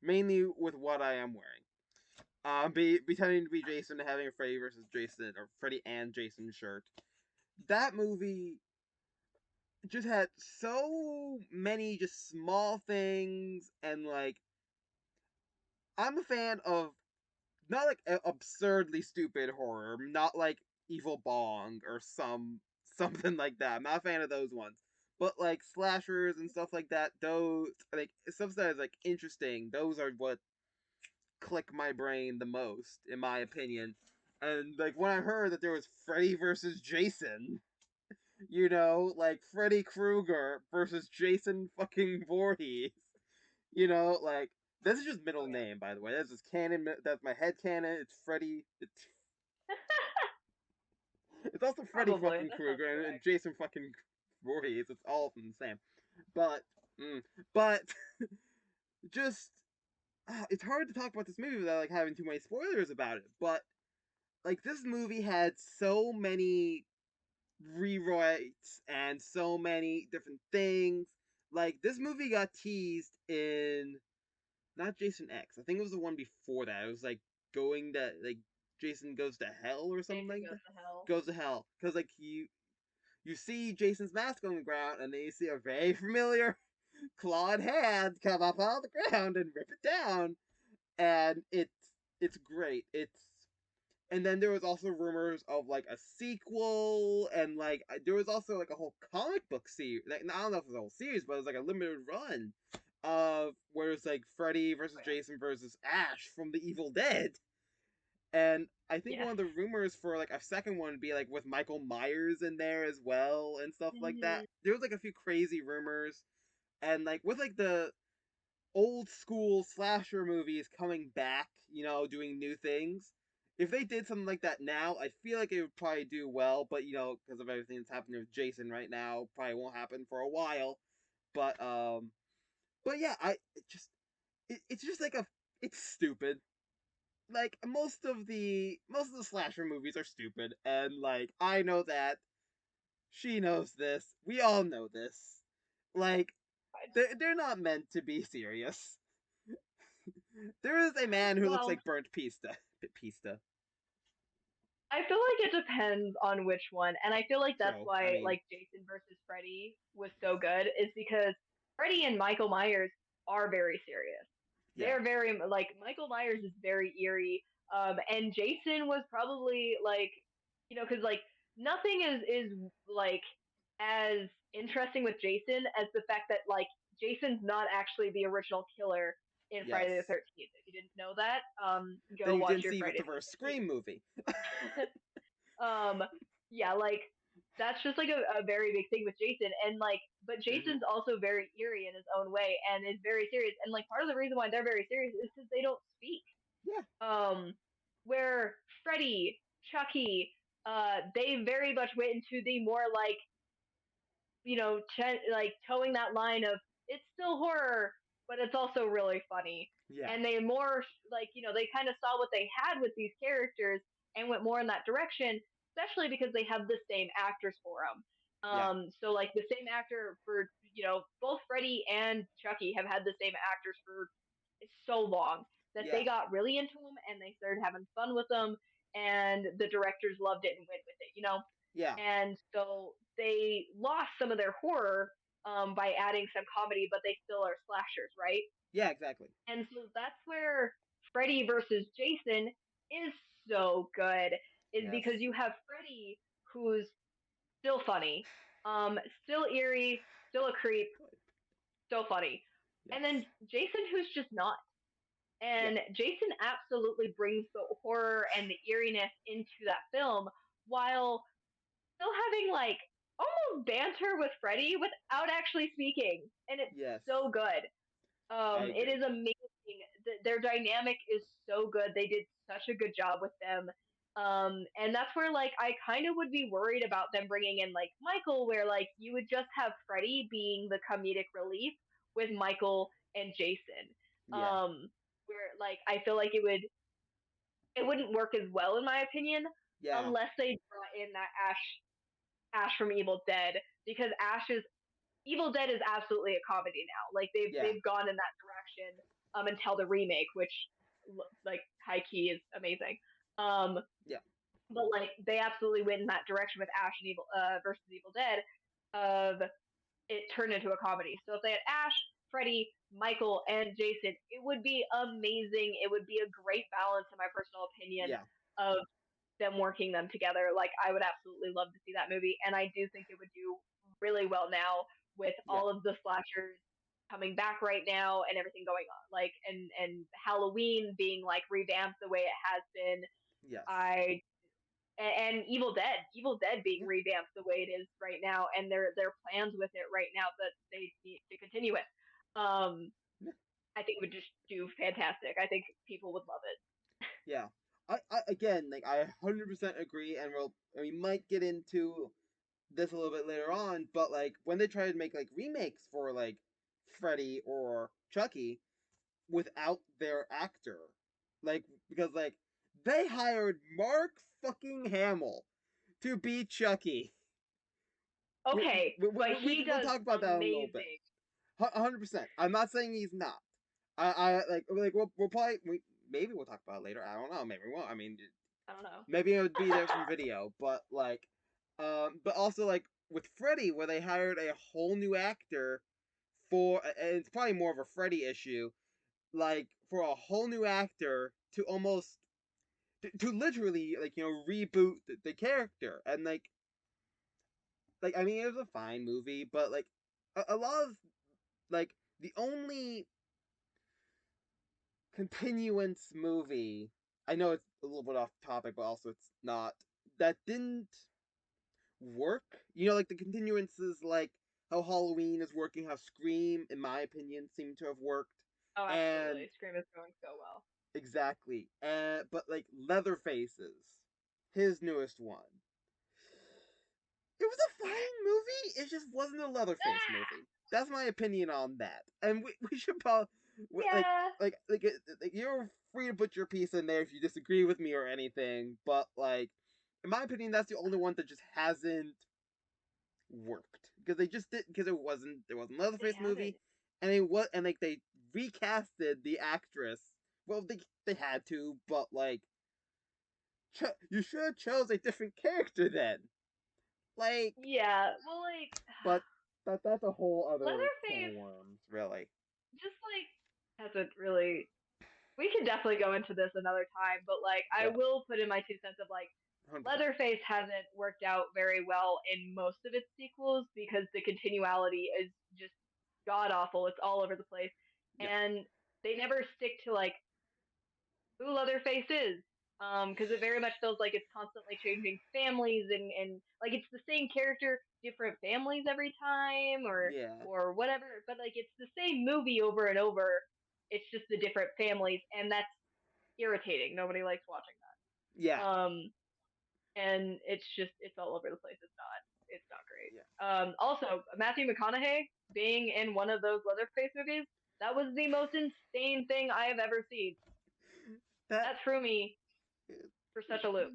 mainly with what I am wearing. Pretending to be Jason and having a Freddy versus Jason or Freddy and Jason shirt. That movie just had so many just small things, and like I'm a fan of not like absurdly stupid horror, not like Evil Bong or something like that. I'm not a fan of those ones. But like slashers and stuff like that, those like stuff that is like interesting. Those are what click my brain the most, in my opinion. And like when I heard that there was Freddy versus Jason, like Freddy Krueger versus Jason fucking Voorhees, like this is just Oh middle yeah. name, by the way. That's just canon. That's my head canon. It's Freddy. It's also Freddy Probably. fucking That sounds Krueger and correct. Jason fucking Voorhees. It's all of them the same. But, but just it's hard to talk about this movie without like having too many spoilers about it. But like this movie had so many rewrites and so many different things. Like this movie got teased in not Jason X. I think it was the one before that. It was like going to like Jason goes to hell or something Jason like that. goes to hell. Goes to hell because like you see Jason's mask on the ground, and then you see a very familiar clawed hand come up out of the ground and rip it down, and it's great. And then there was also rumors of like a sequel, and like there was also like a whole comic book series. Like I don't know if it was a whole series, but it was like a limited run of where it's like Freddy versus Oh yeah. Jason versus Ash from the Evil Dead. And I think Yes. one of the rumors for like a second one would be like with Michael Myers in there as well and stuff like that. Hmm. There was like a few crazy rumors, and like with like the old school slasher movies coming back, doing new things. If they did something like that now, I feel like it would probably do well, but because of everything that's happening with Jason right now, probably won't happen for a while. But but yeah, it's just like it's stupid. Like most of the slasher movies are stupid, and like I know that, she knows this, we all know this. Like I they're not meant to be serious. There is a man who looks Well, like burnt pista. Pista. I feel like it depends on which one, and I feel like that's True. I why mean, like Jason versus Freddy was so good, is because Freddy and Michael Myers are very serious. yeah. They're very like Michael Myers is very eerie, and Jason was probably like, because like nothing is like as interesting with Jason as the fact that like Jason's not actually the original killer in Yes. Friday the 13th. If you didn't know that, That go you watch didn't your see with Friday the the first 13th. Scream movie. um yeah, like that's just like a very big thing with Jason, and like but Hmm. Jason's also very eerie in his own way and is very serious, and like part of the reason why they're very serious is because they don't speak. Yeah. um where Freddy, Chucky, they very much went into the more like like towing that line of it's still horror, but it's also really funny. Yeah. And they more like they kind of saw what they had with these characters and went more in that direction, especially because they have the same actors for them. Yeah. So like the same actor for both Freddy and Chucky have had the same actors for so long that Yeah. they got really into them and they started having fun with them, and the directors loved it and went with it. Yeah. And so they lost some of their horror by adding some comedy, but they still are slashers, right? Yeah. Exactly. And so that's where Freddy versus Jason is so good, is Yes. because you have Freddy, who's still funny, still eerie, still a creep, still funny, Yes. and then Jason, who's just not. Yeah. And Jason absolutely brings the horror and the eeriness into that film while still having like almost banter with Freddy without actually speaking. And it's Yes. so good. I It agree. is amazing. Their dynamic is so good. They did such a good job with them. And that's where like I kind of would be worried about them bringing in like Michael, where like you would just have Freddy being the comedic relief with Michael and Jason. Yeah. Um, where like I feel like it wouldn't work as well in my opinion Yeah. unless they brought in that Ash from Evil Dead, because Evil Dead is absolutely a comedy now. Like Yeah. they've gone in that direction until the remake, which like high key is amazing. Um, Yeah. but like they absolutely went in that direction with Ash and Evil versus Evil Dead of it turned into a comedy. So if they had Ash, Freddy, Michael, and Jason, it would be amazing. It would be a great balance, in my personal opinion, Yeah. of them working them together. Like I would absolutely love to see that movie, and I do think it would do really well now with Yeah. all of the slashers coming back right now and everything going on. Like and Halloween being like revamped the way it has been. Yes. I and Evil Dead being Yeah. revamped the way it is right now, and their plans with it right now that they need to continue it. Um, Yeah. I think it would just do fantastic. I think people would love it. Yeah. I again, like, I 100% agree, and we might get into this a little bit later on, but like when they try to make like remakes for like Freddy or Chucky without their actor, like, because like they hired Mark fucking Hamill to be Chucky. Okay, but he We'll does talk about that in a little bit. amazing. 100%. I'm not saying he's not. I like we'll probably maybe we'll talk about it later. I don't know. Maybe we won't. I mean, I don't know. maybe it would be there from video, but like, but also like with Freddy, where they hired a whole new actor for, and it's probably more of a Freddy issue, like for a whole new actor to almost to literally like reboot the character, and like I mean it was a fine movie, but like a lot of like the only continuance movie, I know it's a little bit off topic, but also it's not, that didn't work. Like the continuances, like how Halloween is working, how Scream, in my opinion, seem to have worked, Oh, and absolutely. Scream is going so well. exactly, and but like Leatherface's, his newest one, it was a fine movie. It just wasn't a Leatherface movie. That's my opinion on that. And we should probably like Yeah, you're free to put your piece in there if you disagree with me or anything. But like, in my opinion, that's the only one that just hasn't worked, because they just did, because there wasn't a they Leatherface movie, haven't. and it was, and like they recasted the actress. Well, they had to, but like you should have chose a different character then. Like, Yeah, well, like but that's a whole other can of Leatherface worms, really. just like hasn't really. We could definitely go into this another time, but like I Yeah, will put in my 2 cents of like 100%. Leatherface hasn't worked out very well in most of its sequels because the continuality is just god awful. It's all over the place, Yeah, and they never stick to like who Leatherface is. Because it very much feels like it's constantly changing families and like it's the same character, different families every time, yeah, or whatever. But like it's the same movie over and over. It's just the different families, and that's irritating. Nobody likes watching that. yeah, And it's just it's all over the place. It's not. it's not great. Yeah. Also, Matthew McConaughey being in one of those Leatherface movies, that was the most insane thing I have ever seen. That That threw me for such a loop,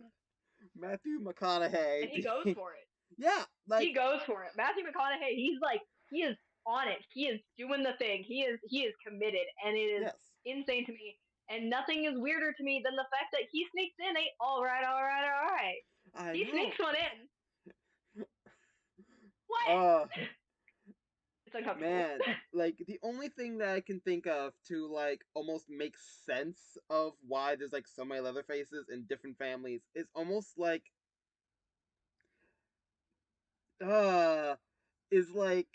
Matthew and McConaughey he goes being for it. yeah, He like goes for it. Matthew McConaughey, he's like he is on it. He is doing the thing. He is committed, and it is yes, insane to me. And nothing is weirder to me than the fact that he sneaks in a all right, all right, all right. I He know. sneaks one in. What? Uh It's uncomfortable. man, like the only thing that I can think of to like almost make sense of why there's like so many Leatherfaces in different families is almost like uh is like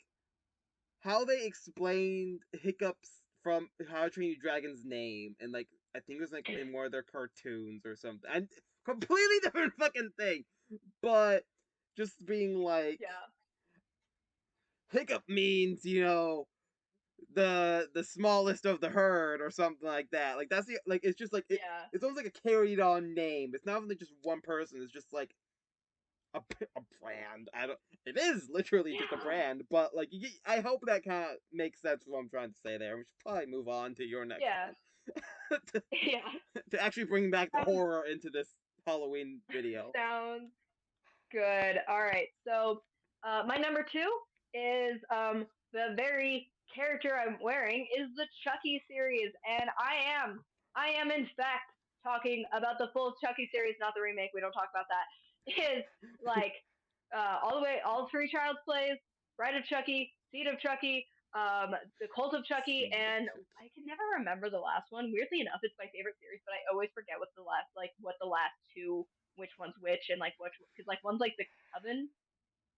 how they explained Hiccups from How to Train Your Dragon's name, and like I think it was like in one of their cartoons or something. And completely different fucking thing, but just being like Yeah, Hiccup means the smallest of the herd or something like that. Like that's the like it's just like yeah, it's almost like a carried on name. It's not even just one person. It's just like a brand. I don't. It is literally just a yeah, brand, but like I hope that kind of makes sense for what I'm trying to say there. We should probably move on to your next yeah, one to, yeah. to actually bring back the Sounds horror into this Halloween video. sounds good. All right. So, my number two is the very character I'm wearing is the Chucky series, and I am in fact talking about the full Chucky series, not the remake. We don't talk about that. Is like all the way, all three Child's Plays, Bride of Chucky, Seed of Chucky, the Cult of Chucky, Seed of and Chucky. I can never remember the last one. Weirdly enough, it's my favorite series, but I always forget what the last two, which one's which, and like which, because like one's like the Coven,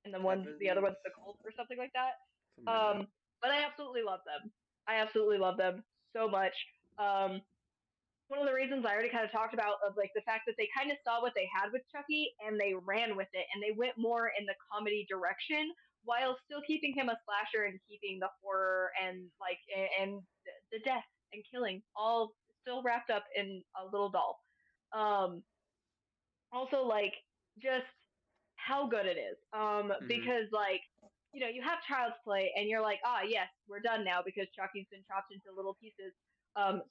and the other Heaven, one's the Cult or something like that. something like that. But I absolutely love them. I absolutely love them so much. Um, one of the reasons I already kind of talked about of like the fact that they kind of saw what they had with Chucky and they ran with it and they went more in the comedy direction while still keeping him a slasher and keeping the horror and like and the death and killing all still wrapped up in a little doll. Um, Also like just how good it is. Mm-hmm. Because like you have Child's Play and you're like, ah, yes, we're done now because Chucky's been chopped into little pieces.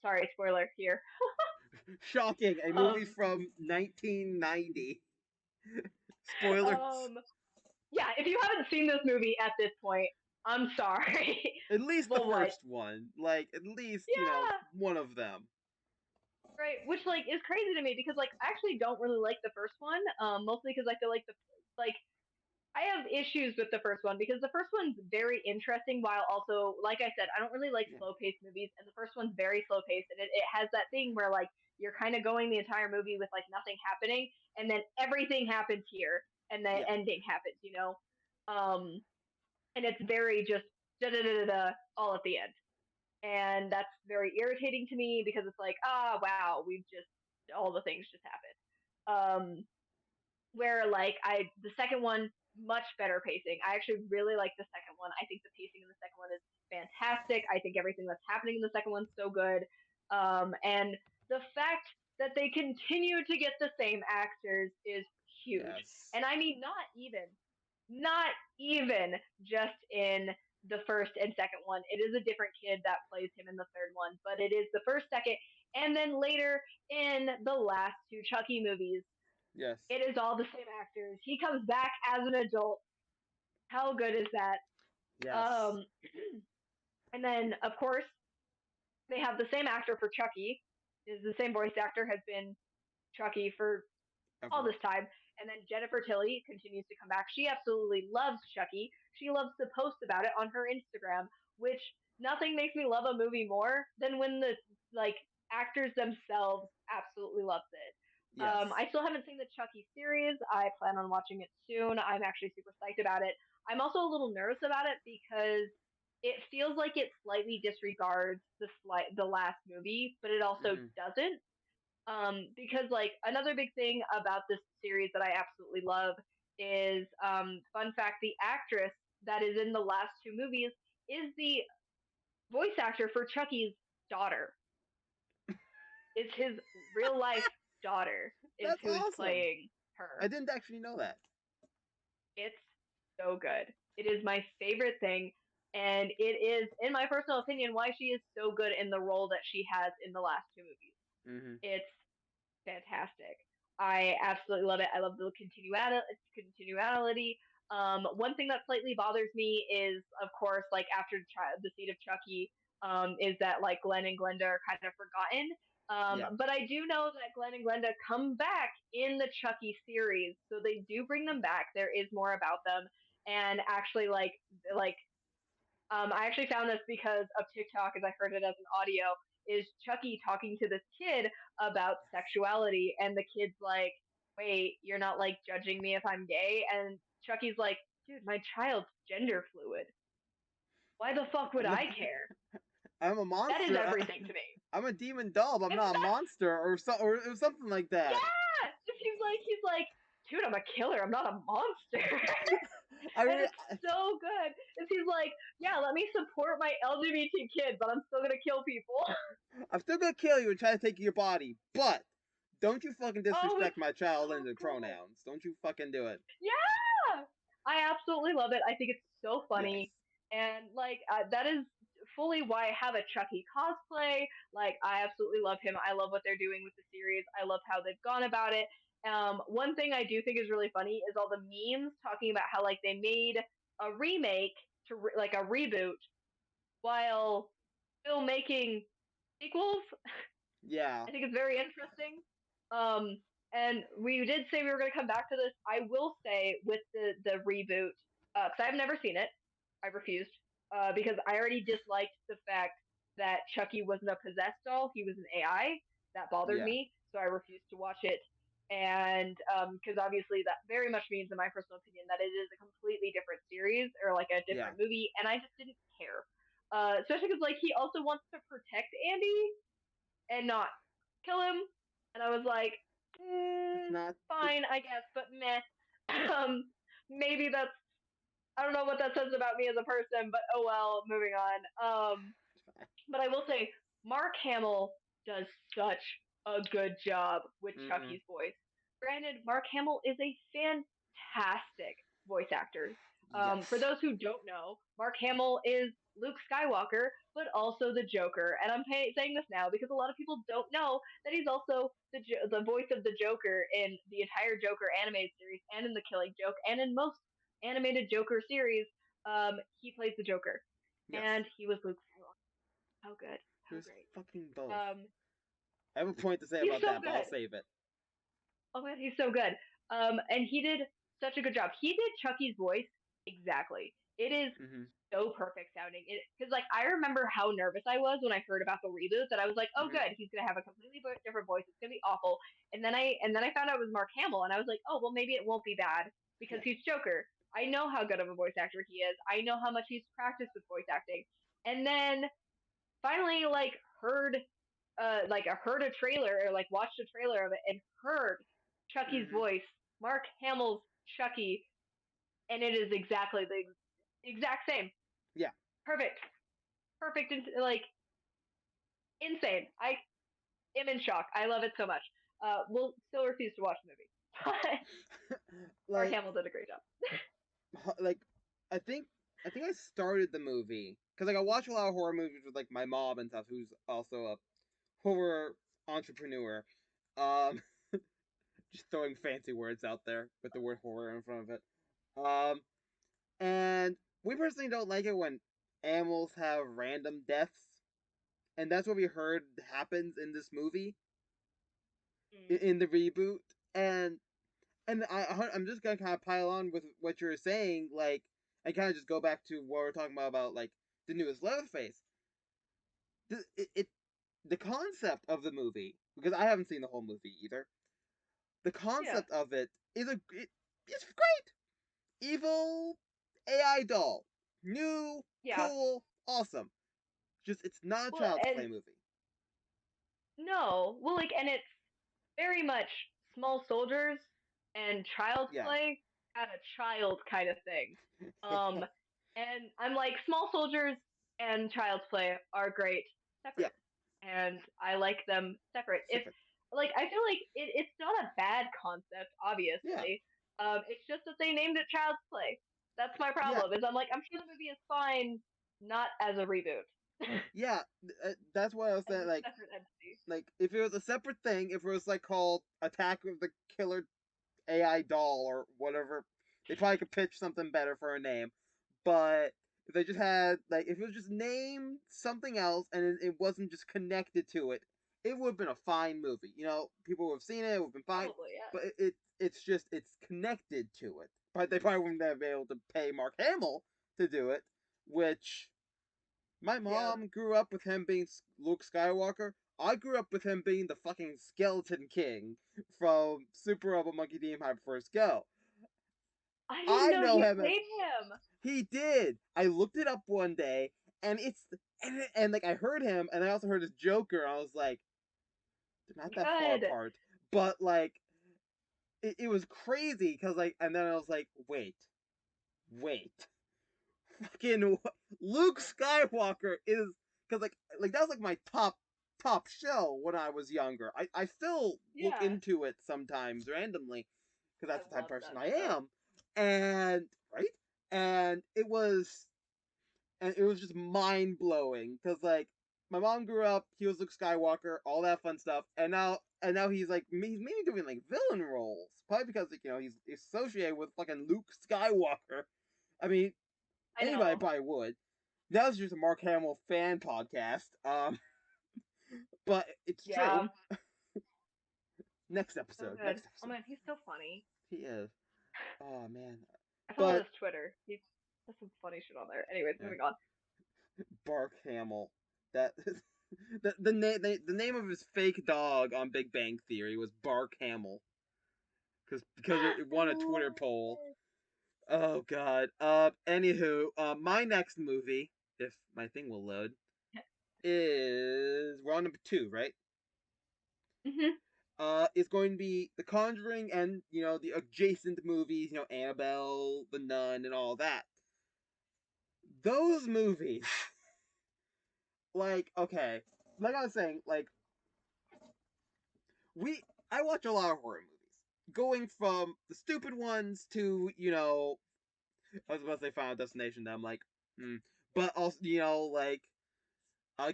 Sorry, spoiler here. Shocking! A movie Um, from 1990. Spoilers. um, yeah, if you haven't seen this movie at this point, I'm sorry. At least the Well, what? first one. Like at least Yeah, one of them. right. Which like is crazy to me because like I actually don't really like the first one. Mostly because I feel like the like I have issues with the first one because the first one's very interesting while also, like I said, I don't really like Yeah. slow paced movies, and the first one's very slow paced, and it has that thing where like you're kind of going the entire movie with like nothing happening, and then everything happens here, and the Yeah. ending happens. Um, and it's very just da da da da da all at the end, and that's very irritating to me because it's like, ah, wow, we've just all the things just happened. Where like the second one much better pacing. I actually really like the second one. I think the pacing in the second one is fantastic. I think everything that's happening in the second one's so good. And the fact that they continue to get the same actors is huge. Yes. And I mean not even just in the first and second one. It is a different kid that plays him in the third one, but it is the first, second, and then later in the last two Chucky movies Yes. it is all the same actors. He comes back as an adult. How good is that? Yes. Um, and then, of course, they have the same actor for Chucky. Is the same voice actor has been Chucky for all Ever. this time. And then Jennifer Tilly continues to come back. She absolutely loves Chucky. She loves to post about it on her Instagram, which nothing makes me love a movie more than when the like actors themselves absolutely loves it. Yes. I still haven't seen the Chucky series. I plan on watching it soon. I'm actually super psyched about it. I'm also a little nervous about it because it feels like it slightly disregards the last movie, but it also Mm-hmm. doesn't because like another big thing about this series that I absolutely love is fun fact the actress that is in the last two movies is the voice actor for Chucky's daughter. Is his real life daughter is That's who is awesome. playing I her. didn't actually know that. It's so good. It is my favorite thing, and it is, in my personal opinion, why she is so good in the role that she has in the last two movies. Mm-hmm. It's fantastic. I absolutely love it. I love the continuality. One thing that slightly bothers me is, of course, like after the seed of Chucky, is that like Glenn and Glenda are kind of forgotten. Yeah. But I do know that Glenn and Glenda come back in the Chucky series, so they do bring them back. There is more about them, and actually, like I actually found this because of TikTok, as I heard it as an audio. Is Chucky talking to this kid about sexuality, and the kid's like, "Wait, you're not like judging me if I'm gay?" And Chucky's like, "Dude, my child's gender fluid. Why the fuck would I'm not. I care? I'm a That is monster. everything to me." I'm a demon doll. I'm It's not a not. monster, or or it was something like that. Yeah. He's like, "Dude, I'm a killer. I'm not a monster." I And re- it's so good. And he's like, "Yeah, let me support my LGBT kid, but I'm still gonna kill people." I'm still gonna kill you and try to take your body, but don't you fucking Oh, disrespect it's my child so and the good. pronouns. Don't you fucking do it. Yeah, I absolutely love it. I think it's so Yes. funny, and like that is fully why I have a Chucky cosplay. Like, I absolutely love him. I love what they're doing with the series. I love how they've gone about it. One thing I do think is really funny is all the memes talking about how like they made a remake to like a reboot while still making sequels. Yeah. I think it's very interesting. Um, and we did say we were going to come back to this. I will say with the reboot, because I've never seen it, I refused because I already disliked the fact that Chucky wasn't a possessed doll; he was an AI. That bothered Yeah. me, so I refused to watch it. And because obviously that very much means, in my personal opinion, that it is a completely different series or like a Yeah. different movie, and I just didn't care. Especially because like he also wants to protect Andy, and not kill him. And I was like, It's not. fine, I guess, but meh. Um, maybe that's, I don't know what that says about me as a person, but oh well, moving on. But I will say, Mark Hamill does such a good job with Mm-hmm. Chucky's voice. Granted, Mark Hamill is a fantastic voice actor. For Yes. those who don't know, Mark Hamill is Luke Skywalker, but also the Joker. And I'm saying this now because a lot of people don't know that he's also the voice of the Joker in the entire Joker animated series, and in the Killing Joke, and in most animated Joker series. He plays the Joker, Yes. and he was Luke Skywalker. How good. He How was great. fucking both. Um, I have a point to say he's about so that, but I'll good. save it. Oh man, he's so good. And he did such a good job. He did Chucky's voice exactly. It is Mm-hmm. so perfect sounding. Because like I remember how nervous I was when I heard about the reboot. That I was like, oh Mm-hmm. good, he's gonna have a completely different voice. It's gonna be awful. And then I found out it was Mark Hamill, and I was like, oh well, maybe it won't be bad because Yeah. he's Joker. I know how good of a voice actor he is. I know how much he's practiced with voice acting. And then finally I heard a trailer or like watched a trailer of it and heard Chucky's Mm-hmm. voice, Mark Hamill's Chucky, and it is exactly the exact same. Yeah. Perfect, perfect, and like insane. I am in shock. I love it so much. We'll still refuse to watch the movie, but Mark like, Hamill did a great job. like, I think, I think I started the movie because like I watch a lot of horror movies with like my mom and stuff, who's also a horror entrepreneur. Um, just throwing fancy words out there with the word horror in front of it. Um, and we personally don't like it when animals have random deaths, and that's what we heard happens in this movie Mm. in the reboot. And I'm just gonna kind of pile on with what you're saying, like, and kind of just go back to what we're talking about like the newest Leatherface. It the concept of the movie, because I haven't seen the whole movie either. The Yeah, concept of it is it's great. Evil AI doll, new, yeah. cool, awesome. Just it's not a Well, child's and play movie. no, well, like, and it's very much small soldiers and child's Yeah. play at a child kind of thing. Um, and I'm like, small soldiers and child's play are great Yeah. separate, and I like them separate. If Separate. like, I feel like it's not a bad concept, Yeah. obviously. It's just that they named it child's play. That's my Yeah, problem. Is I'm like, I'm sure the movie is fine, not as a reboot, yeah. That's what I was as saying. a separate entity. Like if it was a separate thing, if it was like called Attack of the Killer AI Doll or whatever, they probably could pitch something better for a name. But if they just had like if it was just named something else and it wasn't just connected to it, it would have been a fine movie. You know, people would have seen it, it would have been fine. Probably, yeah. But it's just it's connected to it. But they probably wouldn't have been able to pay Mark Hamill to do it, which my Yeah. mom grew up with him being Luke Skywalker. I grew up with him being the fucking Skeleton King from Super Robot Monkey Team Hyper First Go. I didn't I know know he him as played him. he did. I looked it up one day, and like I heard him, and I also heard his Joker. And I was like, they're not that far Good. apart, but like it was crazy because like, and then I was like, wait, fucking Luke Skywalker is because like that was like my top show when I was younger. I still look Yeah. into it sometimes randomly because I that's the type love of person that I show. am, and right, and it was just mind blowing because like my mom grew up, he was Luke Skywalker, all that fun stuff, and now he's like he's mainly doing like villain roles, probably because like he's associated with fucking Luke Skywalker. I mean, I anybody know. probably would. That was just a Mark Hamill fan podcast. But it's true. Yeah. Next So episode. good. Next Oh episode. man, he's so funny. He is. Oh man. I follow But his Twitter. He has some funny shit on there. Anyways, yeah, moving on. Bark Hamill. That the name of his fake dog on Big Bang Theory was Bark Hamill because it I won a love Twitter poll. it. Oh god. Anywho, my next movie, if my thing will load, is we're on number 2, right? Mhm. Is going to be The Conjuring and the adjacent movies, Annabelle, The Nun, and all that. Those movies, like okay, like I was saying, like we I watch a lot of horror movies, going from the stupid ones to I was about to say Final Destination. That I'm like, hmm. But also like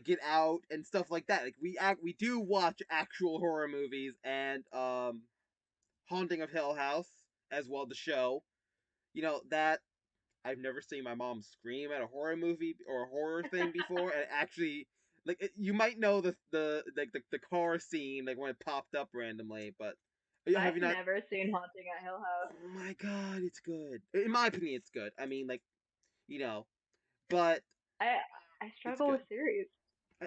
Get Out and stuff like that. Like we do watch actual horror movies and Haunting of Hill House as well, the show. That I've never seen my mom scream at a horror movie or a horror thing before, and actually, like you might know the car scene like when it popped up randomly, but yeah, have I've you not? never seen Haunting at Hill House. Oh my god, it's good. In my opinion, it's good. I mean, like you know, but I I it's struggle good. with series.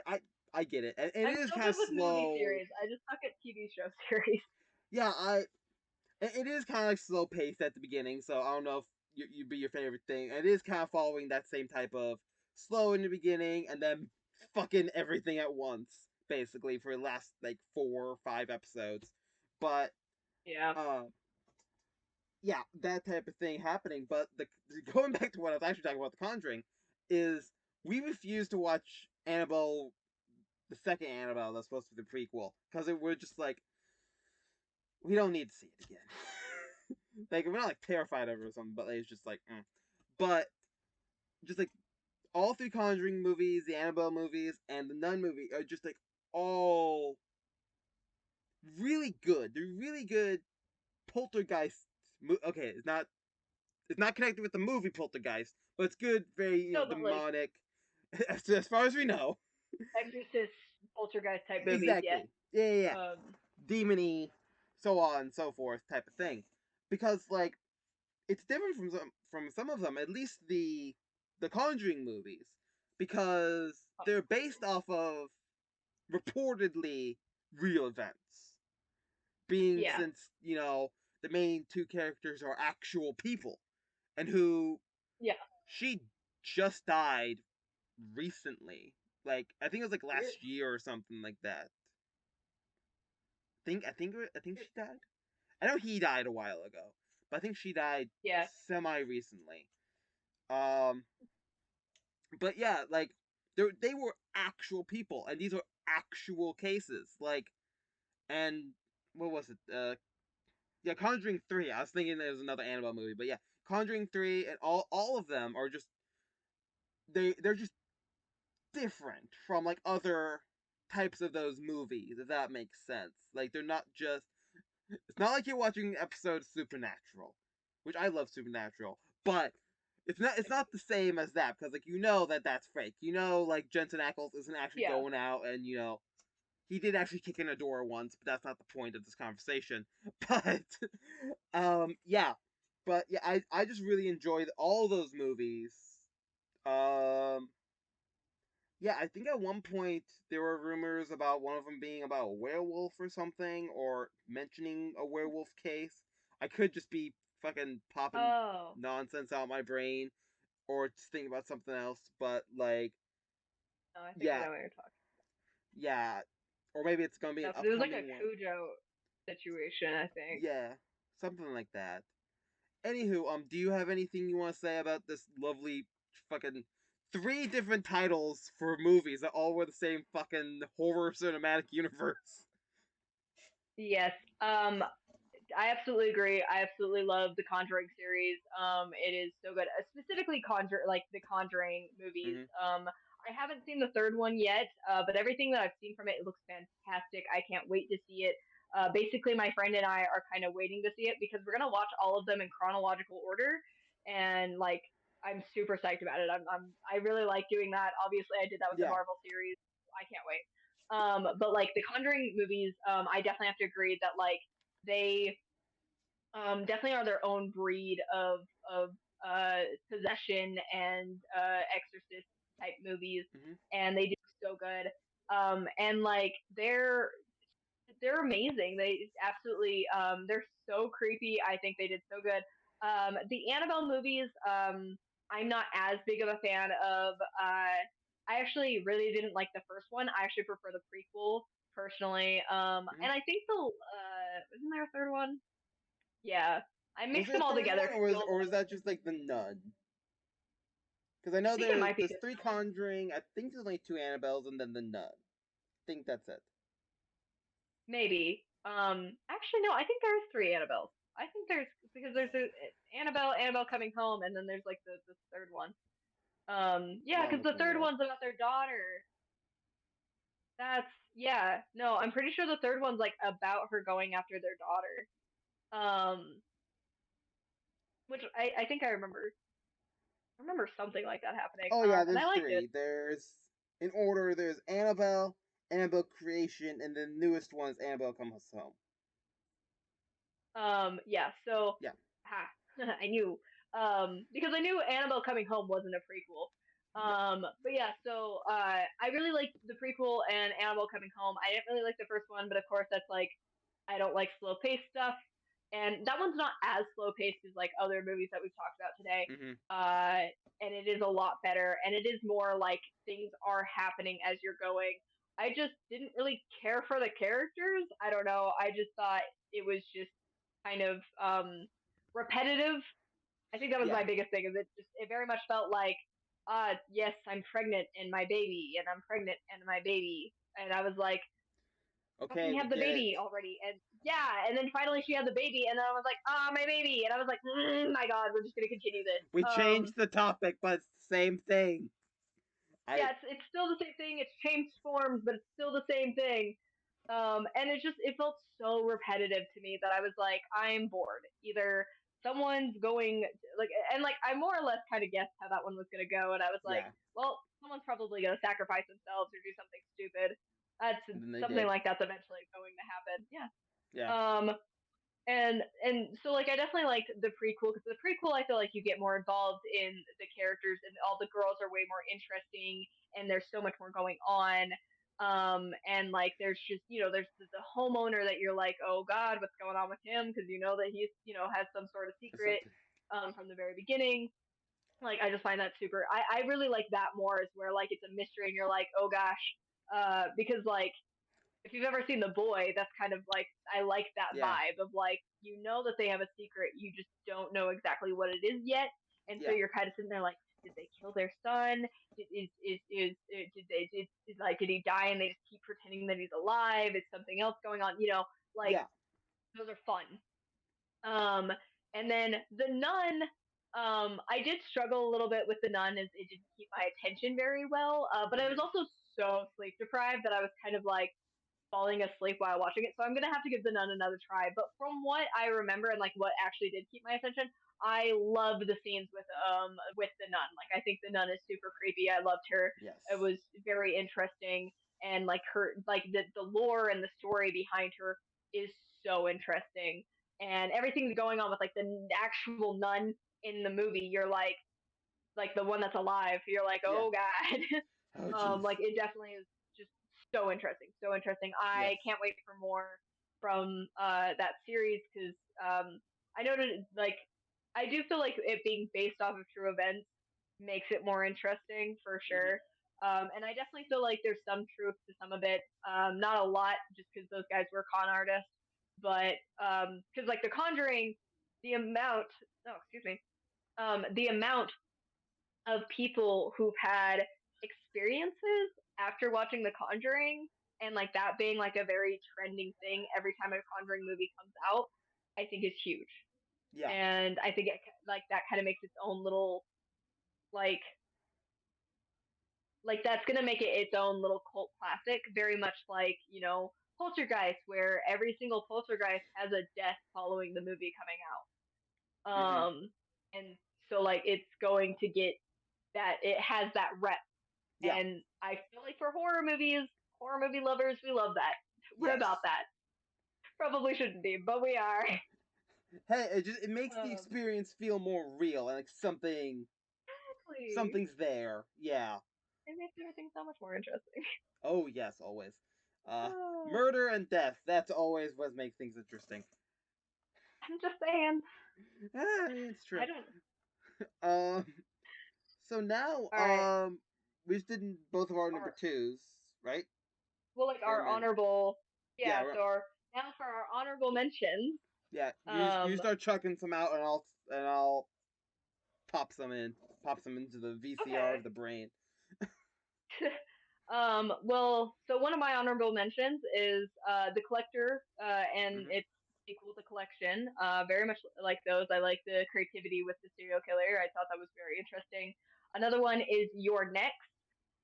I I get it, and it I'm is so kind good of with movie slow. series. I just suck at TV show series. Yeah, it is kind of like slow paced at the beginning, so I don't know if you'd be your favorite thing. It is kind of following that same type of slow in the beginning and then fucking everything at once, basically for the last like 4 or 5 episodes. But Yeah. uh, yeah, that type of thing happening. But the going back to what I was actually talking about, The Conjuring, is we refuse to watch Annabelle, the second Annabelle that's supposed to be the prequel, because we're just like we don't need to see it again. Like we're not like terrified of it or something, but like, it's just like, but just like all three Conjuring movies, the Annabelle movies, and the Nun movie are just like all really good. They're really good poltergeist. Okay, it's not connected with the movie Poltergeist, but it's good, very No, but like demonic. As far as we know, Exorcist, Poltergeist type movies. Yes. exactly. Yeah. Um. Demony, so on and so forth, type of thing. Because like it's different from some of them, at least the Conjuring movies, because they're based off of reportedly real events. Being Yeah. since the main two characters are actual people, and who Yeah. she just died recently. Like I think it was like Weird. last year or something like that. I think she died. I know he died a while ago, but I think she died Yeah. semi recently. Um, but yeah, like they were actual people, and these are actual cases. Like, and what was it? yeah, Conjuring 3. I was thinking there's another Annabelle movie, but yeah, Conjuring 3 and all of them are just they're just different from like other types of those movies, if that makes sense. Like they're not just it's not like you're watching an episode of Supernatural, which I love Supernatural, but it's not the same as that because like that that's fake. Like Jensen Ackles isn't actually Yeah. going out and he did actually kick in a door once, but that's not the point of this conversation. But yeah. But yeah, I just really enjoyed all those movies. Um yeah, I think at one point there were rumors about one of them being about a werewolf or something, or mentioning a werewolf case. I could just be fucking popping Oh, nonsense out my brain, or just thinking about something else. But like, no, I think I yeah, know what you're talking yeah, or maybe it's gonna be an about. Because it was like a upcoming one. Cujo situation, I think. Yeah, something like that. Anywho, do you have anything you want to say about this lovely fucking three different titles for movies that all were the same fucking horror cinematic universe? Yes. I absolutely agree. I absolutely love the Conjuring series. It is so good. Specifically, the Conjuring movies. Mm-hmm. I haven't seen the third one yet, but everything that I've seen from it, it looks fantastic. I can't wait to see it. Basically, my friend and I are kind of waiting to see it because we're gonna watch all of them in chronological order, and like I'm super psyched about it. I really like doing that. Obviously, I did that with the Yeah. Marvel series. I can't wait. But like the Conjuring movies, I definitely have to agree that like they definitely are their own breed of possession and exorcist type movies, Mm-hmm. and they do so good. And like they're amazing. They absolutely they're so creepy. I think they did so good. The Annabelle movies, I'm not as big of a fan of. I actually really didn't like the first one. I actually prefer the prequel personally. Mm-hmm. And I think the isn't there a third one? Yeah, I Was mixed there them a all third together one, because the old or one is was that so just good. like the Nun? Because I I know think it might be there's just three the one. Conjuring. I think there's only two Annabelles, and then the Nun. I think that's it. Maybe. Actually, no. I think there's three Annabelles. I think there's because there's Annabelle coming home, and then there's like the third one. Yeah, Now I'm because the looking it third up. one's about their daughter. That's yeah. No, I'm pretty sure the third one's like about her going after their daughter. Which I think I remember. I remember something like that happening. Oh yeah, And I there's liked it. three. There's in order. There's Annabelle, Annabelle Creation, and the newest one is Annabelle Comes Home. Yeah. So, Yeah. ha, I knew. Because I knew Annabelle Coming Home wasn't a prequel. Yeah. But yeah. So, I really liked the prequel and Annabelle Coming Home. I didn't really like the first one, but of course that's like I don't like slow paced stuff, and that one's not as slow paced as like other movies that we've talked about today. Mm-hmm. And it is a lot better, and it is more like things are happening as you're going. I just didn't really care for the characters. I don't know. I just thought it was just kind of repetitive. I think that was Yeah. my biggest thing. Is it very much felt like, yes, I'm pregnant and my baby, and I'm pregnant and my baby, and I was like, Okay, fucking we have the get it. baby already, and yeah, and then finally she had the baby, and then I was like, my baby, and I was like, my god, we're just gonna continue this. We changed the topic, but it's the same thing. I Yeah, it's still the same thing. It's changed forms, but it's still the same thing. And it felt so repetitive to me that I was like, I'm bored. Either someone's going like, and like I more or less kind of guessed how that one was gonna go, and I was like, yeah. well, someone's probably gonna sacrifice themselves or do something stupid. That's And then they something did. like that's eventually going to happen. Yeah. Yeah. Um, and so like I definitely liked the prequel because the prequel I feel like you get more involved in the characters and all the girls are way more interesting and there's so much more going on. And like there's just there's the homeowner that you're like, oh god, what's going on with him, because you know that he's has some sort of It's secret something. from the very beginning. Like I just find that super. I really like that more, is where like it's a mystery and you're like, oh gosh, because like if you've ever seen The Boy, that's kind of like I like that Yeah. vibe of like that they have a secret, you just don't know exactly what it is yet, and so Yeah. you're kind of sitting there like, did they kill their son? Did they did he die and they just keep pretending that he's alive? Is something else going on? Like Yeah. those are fun. Um, and then the Nun, I did struggle a little bit with the Nun as it didn't keep my attention very well. But I was Mm-hmm. also so sleep deprived that I was kind of like falling asleep while watching it. So I'm gonna have to give the Nun another try. But from what I remember and like what actually did keep my attention, I loved the scenes with the Nun. Like I think the Nun is super creepy. I loved her. It Yes. was very interesting, and like her like the lore and the story behind her is so interesting. And everything's going on with like the actual nun in the movie. You're like the one that's alive. You're like, Yeah. oh god. Oh, jeez. Like it definitely is just so interesting, so interesting. Yes. I can't wait for more from that series because I know that like I do feel like it being based off of true events makes it more interesting for Mm-hmm. sure. And I definitely feel like there's some truth to some of it. Not a lot, just because those guys were con artists, but because like The Conjuring, the amount, oh excuse me, the amount of people who've had experiences after watching The Conjuring and like that being like a very trending thing every time a Conjuring movie comes out, I think is huge. Yeah. And I think it like that kind of makes its own little like that's gonna make it its own little cult classic, very much like Poltergeist, where every single Poltergeist has a death following the movie coming out. Mm-hmm. And so like it's going to get that it has that rep. Yeah. And I feel like for horror movies, horror movie lovers, we love that. We're Yes. about that. Probably shouldn't be, but we are. Hey, it makes the Um, experience feel more real and like exactly. something's there. Yeah. It makes everything so much more interesting. Oh yes, always. Uh, Uh, Murder and death. That's always what makes things interesting. I'm just saying. It's true. I don't. Um. So now, All right. we just did both of our number Our twos, right? well, like Or our men. honorable. Yeah. Yeah. So now for our honorable mentions. Yeah. You Um. start chucking some out, and I'll pop some in, pop some into the VCR of Okay. the brain. Well, so one of my honorable mentions is The Collector and Mm-hmm. its sequel, The Collection. Very much like those. I like the creativity with the serial killer. I thought that was very interesting. Another one is Your Next.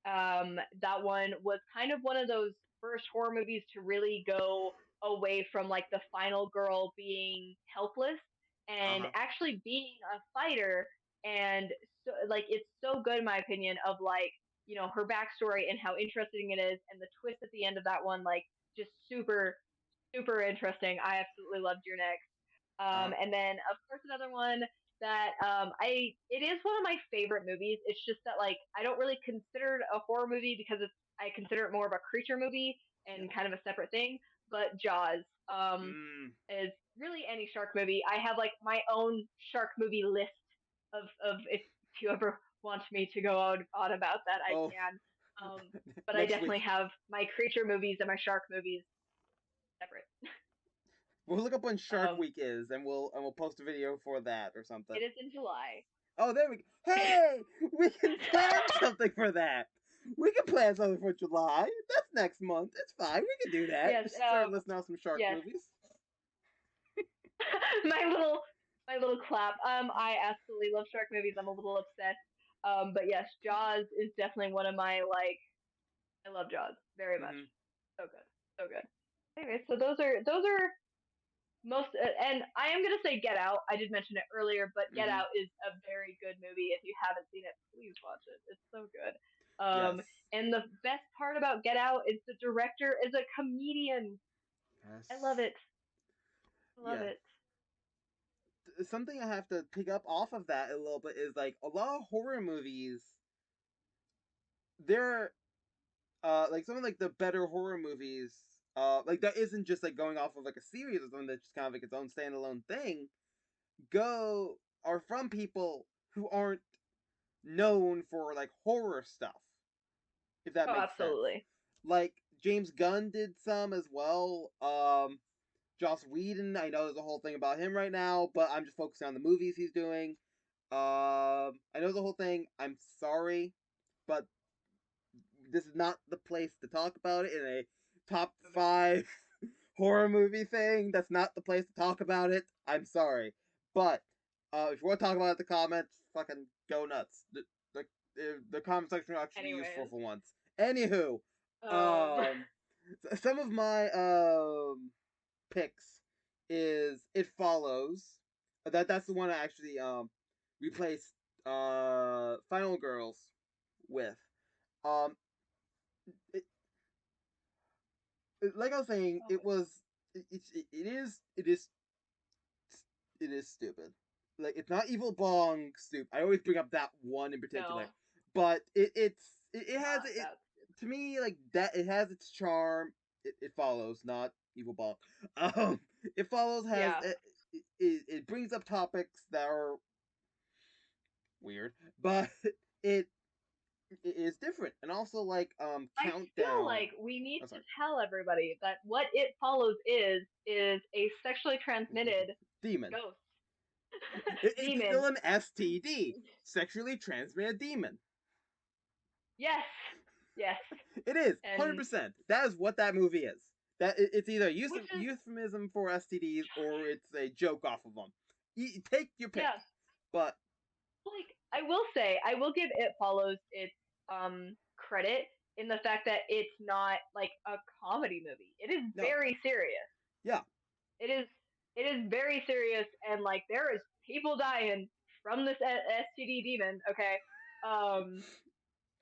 That one was kind of one of those first horror movies to really go away from like the final girl being helpless Uh and huh. actually being a fighter. And so, like, it's so good in my opinion of like her backstory and how interesting it is, and the twist at the end of that one, like just super super interesting. I absolutely loved Your Next. Uh huh. And then of course another one that I it is one of my favorite movies. It's just that like I don't really consider it a horror movie because I consider it more of a creature movie Yeah. and kind of a separate thing. But Jaws Mm. is really any shark movie. I have like my own shark movie list of if you ever want me to go on about that, I Oh, can. But I next definitely week. have my creature movies and my shark movies separate. We'll look up when Shark Um, Week is, and we'll post a video for that or something. it is in July. Oh, there we go. Hey, we can plan something for that. We can plan something for July. That's next month. It's fine. We can do that. Yes, Just start listing out some shark yes. movies. my little my little clap. I absolutely love shark movies. I'm a little obsessed. But yes, Jaws is definitely one of my like. I love Jaws very much. Mm-hmm. So good, so good. Anyway, so those are most, and I am gonna say Get Out. I did mention it earlier, but Get Mm-hmm. Out is a very good movie. If you haven't seen it, please watch it. It's so good. Yes. And the best part about Get Out is the director is a comedian. Yes. I love it. I love Yeah. it. Something I have to pick up off of that a little bit is like a lot of horror movies. They're like some of like the better horror movies. Like that isn't just like going off of like a series or something that's just kind of like its own standalone thing. Go are from people who aren't known for like horror stuff, if that Oh, makes sense. absolutely. Like James Gunn did some as well. Joss Whedon, I know there's a whole thing about him right now, but I'm just focusing on the movies he's doing. I know the whole thing. I'm sorry, but this is not the place to talk about it in a top Okay. five horror movie thing. That's not the place to talk about it. I'm sorry, but if you want to talk about it in the comments, fucking go nuts. The, the comment section are actually useful Anyways, for once. Anywho, um, um, some of my picks is It Follows. That's the one I actually replaced Final Girls with. Um, it, like I was saying, oh, it was it is stupid. Like it's not Evil Bong stupid. I always bring up that one in particular, no, but it has not it that to stupid. me like that. It has its charm. It follows, not Evil Bong. Um, it follows has Yeah, it brings up topics that are weird, but it it is different, and also like I feel Countdown. like we need Oh, to sorry, tell everybody that what it follows is a sexually transmitted demon. ghost It's still demon. an STD, sexually transmitted demon. Yes, yes, It is and 100%. That is what that movie is. It's either which is euphemism for STDs or it's a joke off of them. Take your pick. yeah. But Like I will say, I will give It Follows its credit in the fact that it's not like a comedy movie. It is no, very serious. yeah, It is it is very serious, and like there is people dying from this STD demon. Okay, um,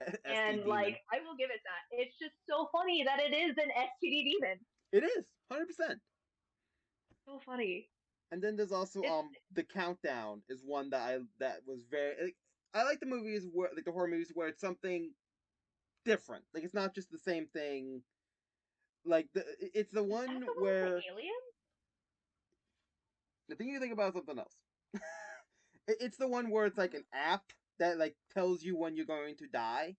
SD and like demon. I will give it that. It's just so funny that it is an STD demon. It is 100%. So funny. And then there's also It's the Countdown is one that was very like, I like the movies where like the horror movies where it's something different. Like it's not just the same thing. Like it's the is that one the one with where the alien? the thing you think about is something else. It's the one where it's like an app that like tells you when you're going to die.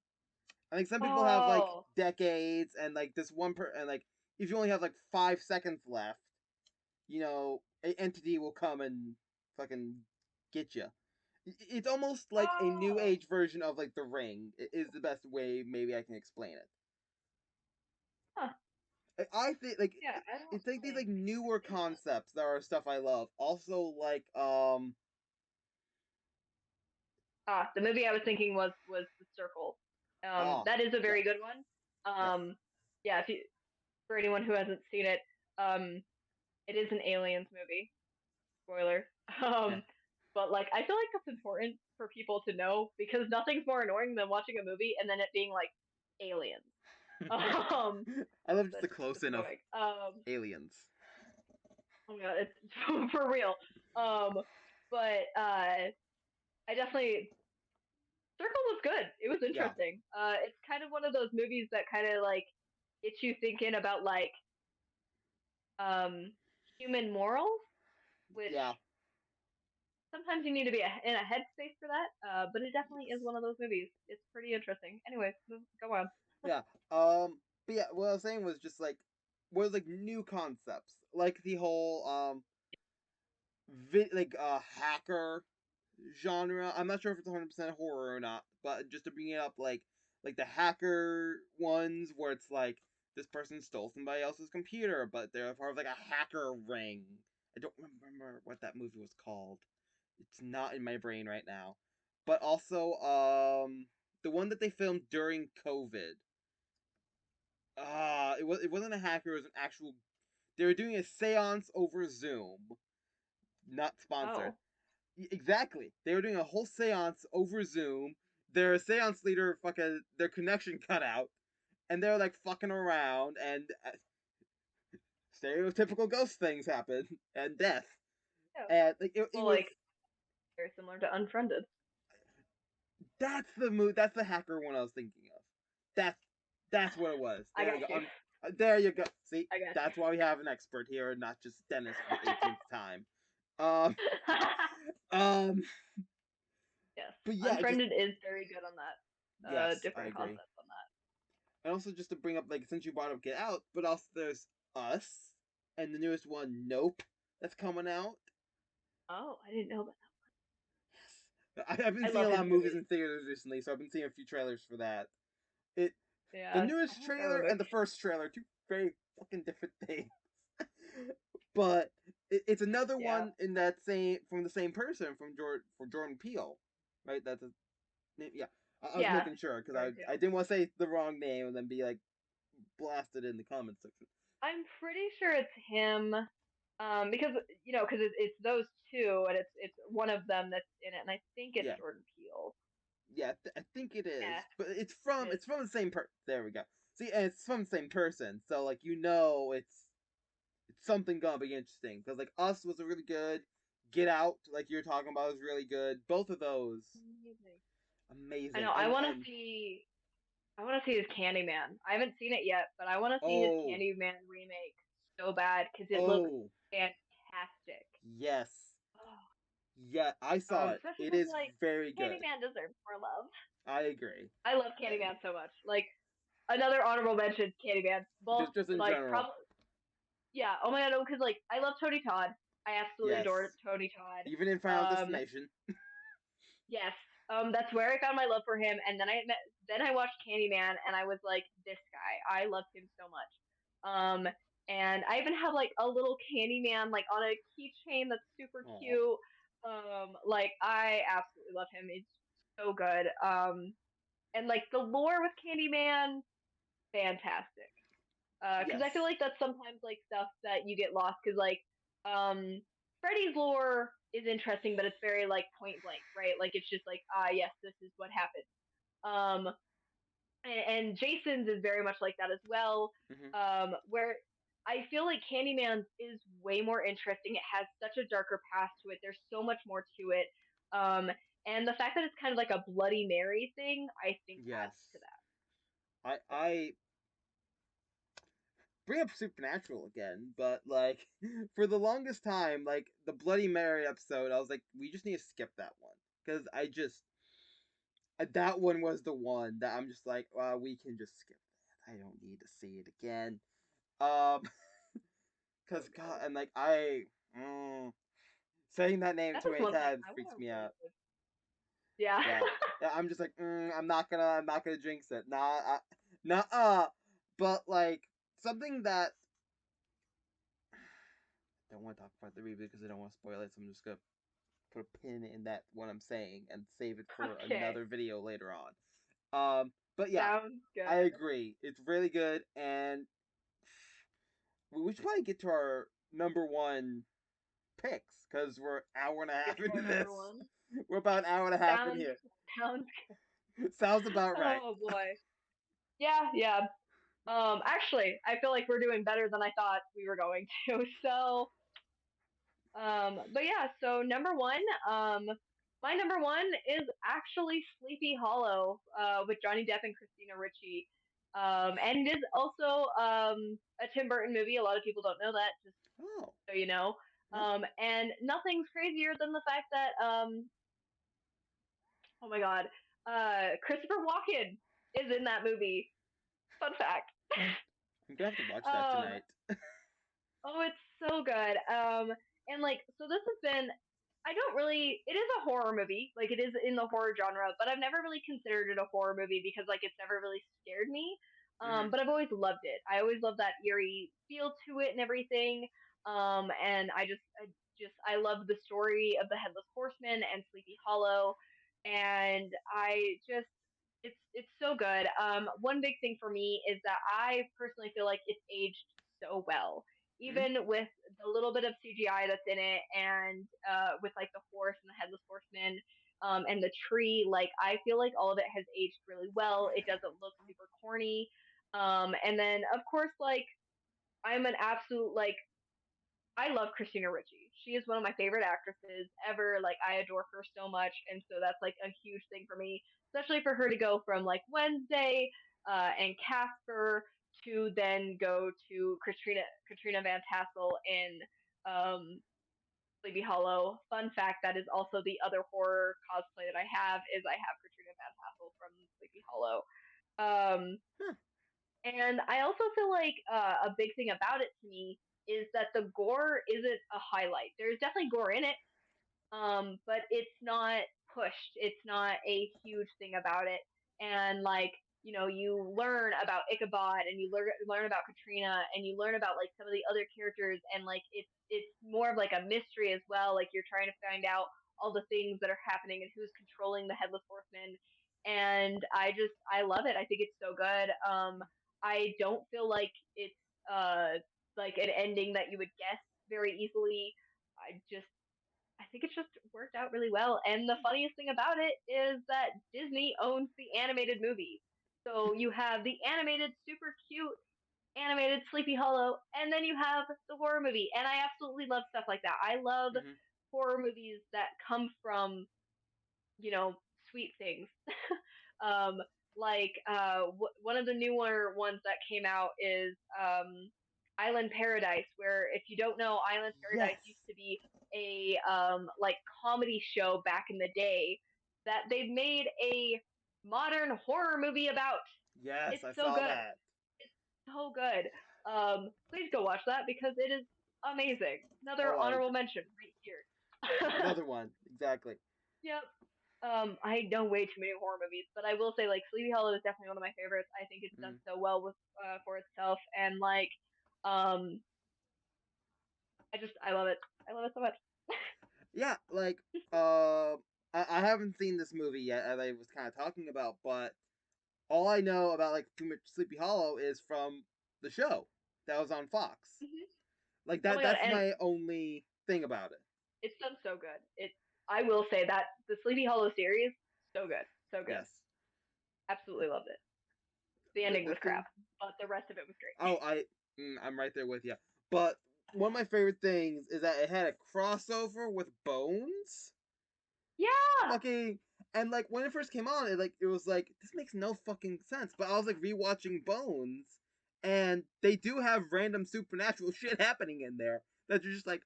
I think some people have like Oh, decades, and like this one and like if you only have like 5 seconds left, you know, an entity will come and fucking get you. It's almost like a new oh, age version of like The Ring. Is the best way maybe I can explain it. huh. I think like Yeah, I don't it's like these like think newer I've seen that. concepts that are stuff I love. Also like Ah, the movie I was thinking was The Circle. ah That is a yes very good one. yes Yeah, if you, for anyone who hasn't seen it, it is an aliens movie. Spoiler. yeah. Um, but like, I feel like that's important for people to know because nothing's more annoying than watching a movie and then it being like aliens. Um, I love just the that's close just in of annoying. aliens. Oh my god, it's for real. Um, but I definitely Circle was good. It was Yeah, interesting. It's kind of one of those movies that kind of like gets you thinking about like um human morals, which yeah, sometimes you need to be in a headspace for that. But it definitely is yes, one of those movies. It's pretty interesting. Anyways, go on. yeah. But yeah, what I was saying was just like was like new concepts, like the whole like hacker genre. I'm not sure if it's 100% horror or not, but just to bring it up, like the hacker ones where it's like this person stole somebody else's computer, but they're part of like a hacker ring. I don't remember what that movie was called. It's not in my brain right now. But also, the one that they filmed during COVID. It wasn't a hacker. It was an actual. They were doing a séance over Zoom, not sponsored. Oh, Exactly. They were doing a whole seance over Zoom. Their seance leader fucking their connection cut out, and they're like fucking around, and stereotypical ghost things happen and death. yeah. And like it Well, was like very similar to Unfriended. that's the mood. That's the hacker one I was thinking of. That's that's what it was. I There you got go. you. There you go. See, I got that's why we have an expert here, not just Dennis for the 18th time. Um, you. um, Yes, but yeah, just Unfriended is very good on that. yes, I Different agree. concept on that. And also just to bring up, like, since you brought up Get Out, but also there's Us, and the newest one, Nope, that's coming out. Oh, I didn't know about Yes, I've that. been I seeing love a his lot of movies movies. in theaters recently, so I've been seeing a few trailers for that. It, the Yeah, I newest don't know trailer about and the first trailer, two very fucking different things. But it's another Yeah. one in that same from the same person from Jordan Peele, right? That's a name. Yeah, I was Yeah. making sure because Jordan I Peele. didn't want to say the wrong name and then be like blasted in the comments section. I'm pretty sure it's him. Because because it's those two, and it's one of them that's in it, and I think it's Yeah, Jordan Peele. yeah, I think it Yeah, is, but it is. it's from the same per. There we go. See, and it's from the same person, so like it's something gonna be interesting because like Us was a really good. Get Out, like you're talking about, is really good. Both of those Amazing. I amazing, know. I want to and see. I want to see his Candyman. I haven't seen it yet, but I want to see his oh Candyman remake so bad because it looks oh fantastic. yes, yeah, I saw it. Especially It because is like very good. Candyman deserves more love. I agree. I love And Candyman so much. Like another honorable mention, Candyman. Both just in like general, probably yeah. Oh my god, no, because like I love Tony Todd. I absolutely yes. adore Tony Todd. Even in Final Um, Destination. yes. That's where I found my love for him, and then I watched Candyman, and I was like, this guy, I loved him so much. Um, and I even have like a little Candyman like on a keychain that's super Aw. cute. Like I absolutely love him. He's so good. And like the lore with Candyman, fantastic. Because I feel Yes. like that's sometimes like stuff that you get lost. Because like, Freddy's lore is interesting, but it's very like point blank, right? Like it's just like, yes, this is what happened. Um, and Jason's is very much like that as well. Hmm. Where I feel like Candyman's is way more interesting. It has such a darker past to it. There's so much more to it. Um, and the fact that it's kind of like a Bloody Mary thing, I think Yes. adds to that. I bring up Supernatural again, but like for the longest time, like the Bloody Mary episode, I was like, we just need to skip that one because I just that one was the one that I'm just like, well, we can just skip that. I don't need to see it again. Um, So cause God, good. and like mm, saying that name That too was many one thing times I freaks want me to out. relive. Yeah. Yeah, yeah. I'm just like, I'm not gonna jinx it. Nah, But like something that I don't want to talk about the reboot because I don't want to spoil it. So I'm just gonna put a pin in that what I'm saying and save it for Okay. another video later on. But yeah, Sounds I good. agree. It's really good, and we should probably get to our number one picks because we're an hour and a Get half to our into this. number one. We're about an hour and a half in Sounds here. sounds. Sounds about right. Oh boy. Yeah, yeah. Actually, I feel like we're doing better than I thought we were going to. So, but yeah. So number one, my number one is actually Sleepy Hollow, with Johnny Depp and Christina Ricci. And it is also a Tim Burton movie. A lot of people don't know that, just Oh, so you know. yeah. And nothing's crazier than the fact that oh my god, Christopher Walken is in that movie. Fun fact. I'm gonna have to watch that um, tonight. oh, it's so good. And like, so this has been. I don't really. It is a horror movie, like it is in the horror genre, but I've never really considered it a horror movie because like it's never really scared me. Hmm. But I've always loved it. I always love that eerie feel to it and everything. And I love the story of the Headless Horseman and Sleepy Hollow, and it's so good. One big thing for me is that I personally feel like it's aged so well, Hmm. even with the little bit of CGI that's in it, and with like the horse and the headless horseman, and the tree. Like I feel like all of it has aged really well. It doesn't look super corny. And then of course like I'm an absolute like I love Christina Ricci. She is one of my favorite actresses ever. Like I adore her so much, and so that's like a huge thing for me, especially for her to go from like Wednesday and Casper to then go to Katrina Van Tassel in Sleepy Hollow. Fun fact: that is also the other horror cosplay that I have. Is I have Katrina Van Tassel from Sleepy Hollow. Um, Huh. and I also feel like a big thing about it to me is that the gore isn't a highlight. There's definitely gore in it, but it's not pushed. It's not a huge thing about it. And like you learn about Ichabod, and you learn about Katrina, and you learn about like some of the other characters, and like it's more of like a mystery as well. Like you're trying to find out all the things that are happening and who's controlling the headless horseman. And I love it. I think it's so good. I don't feel like it's like an ending that you would guess very easily. I think it just worked out really well. And the funniest thing about it is that Disney owns the animated movie. So you have the animated, super cute animated Sleepy Hollow, and then you have the horror movie. And I absolutely love stuff like that. I love Mm-hmm. horror movies that come from, you know, sweet things. um, like one of the newer ones that came out is Island Paradise, where if you don't know, Island Paradise Yes. used to be a like comedy show back in the day that they've made a modern horror movie about. Yes, It's I so saw good. that. It's so good. Please go watch that because it is amazing. Another Oh, I honorable agree. mention right here. Another one, exactly. Yep. I know way too many horror movies, but I will say like Sleepy Hollow is definitely one of my favorites. I think it's done Mm. so well with for itself, and like um, I love it. I love it so much. Yeah, like, uh, I haven't seen this movie yet, as I was kind of talking about, but all I know about like pretty much Sleepy Hollow is from the show that was on Fox. Mhm. Like Oh that my god, that's and my only thing about it. it's done so good. I will say that the Sleepy Hollow series, so good, so good. Yes. Absolutely loved it. The The ending the was crap, thing. but the rest of it was great. Oh, I'm right there with you. But one of my favorite things is that it had a crossover with Bones. Yeah, Fucking, and like when it first came on, it was like this makes no fucking sense. But I was like rewatching Bones, and they do have random supernatural shit happening in there that you're just like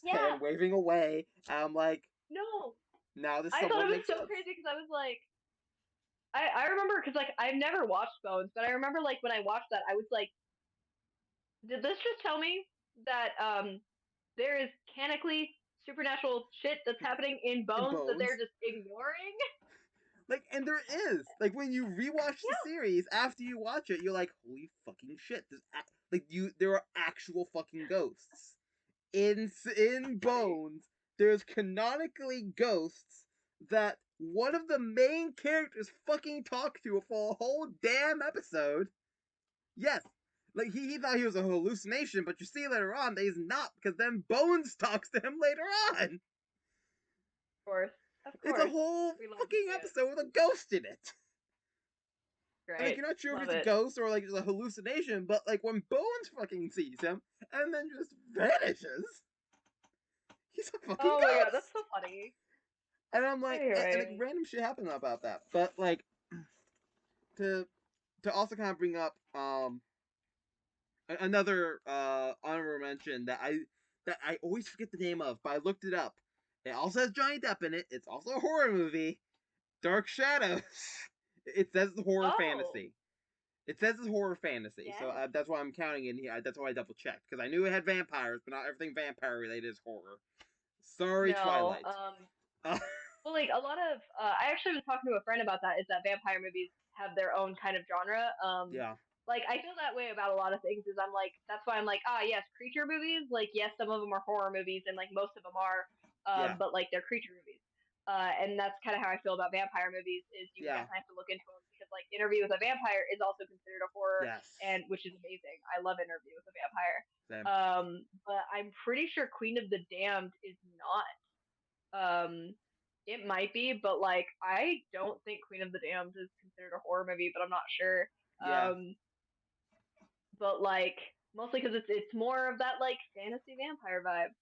just yeah. hand waving away. And I'm like, No, now this I thought somewhat it was makes so sense. crazy because I was like, I remember because like I've never watched Bones, but I remember like when I watched that, I was like, did this just tell me that there is canonically supernatural shit that's happening in In Bones that they're Bones, just ignoring? like, and there is like when you rewatch the Yeah, series after you watch it, you're like, holy fucking shit! There are actual fucking ghosts in right. Bones. There's canonically ghosts that one of the main characters fucking talked to for a whole damn episode. Yes, like he thought he was a hallucination, but you see later on that he's not because then Bones talks to him later on. Of It's a course, whole we love to fucking see it. episode with a ghost in it. And like Great, you're not sure if love it's a it. ghost or like it's a hallucination, but like when Bones fucking sees him and then just vanishes, he's a fucking Oh my god, that's ghost. so funny. And I'm like, and like Anyway, random shit happened about that. But like to to also kind of bring up another honorable mention that I always forget the name of, but I looked it up. It also has Johnny Depp in it. It's also a horror movie. Dark Shadows. It says it's horror oh fantasy. It says it's horror fantasy, so yes, that's why I'm counting in here. That's why I double checked because I knew it had vampires, but not everything vampire related is horror. Sorry, no, Twilight. Uh, well, like a lot of, I actually was talking to a friend about that. Is that vampire movies have their own kind of genre? yeah, Like I feel that way about a lot of things. Is I'm like, that's why I'm like, ah, yes, creature movies. Like, yes, some of them are horror movies, and like most of them are, yeah, but like they're creature movies. And that's kind of how I feel about vampire movies. Is you yeah, definitely have to look into them because like Interview with a Vampire is also considered a horror, yes. and which is amazing. I love Interview with a Vampire. Same. But I'm pretty sure Queen of the Damned is not. Um, it might be, but like I don't think Queen of the Damned is considered a horror movie, but I'm not sure. Yeah, Um, but like mostly because it's more of that like fantasy vampire vibe.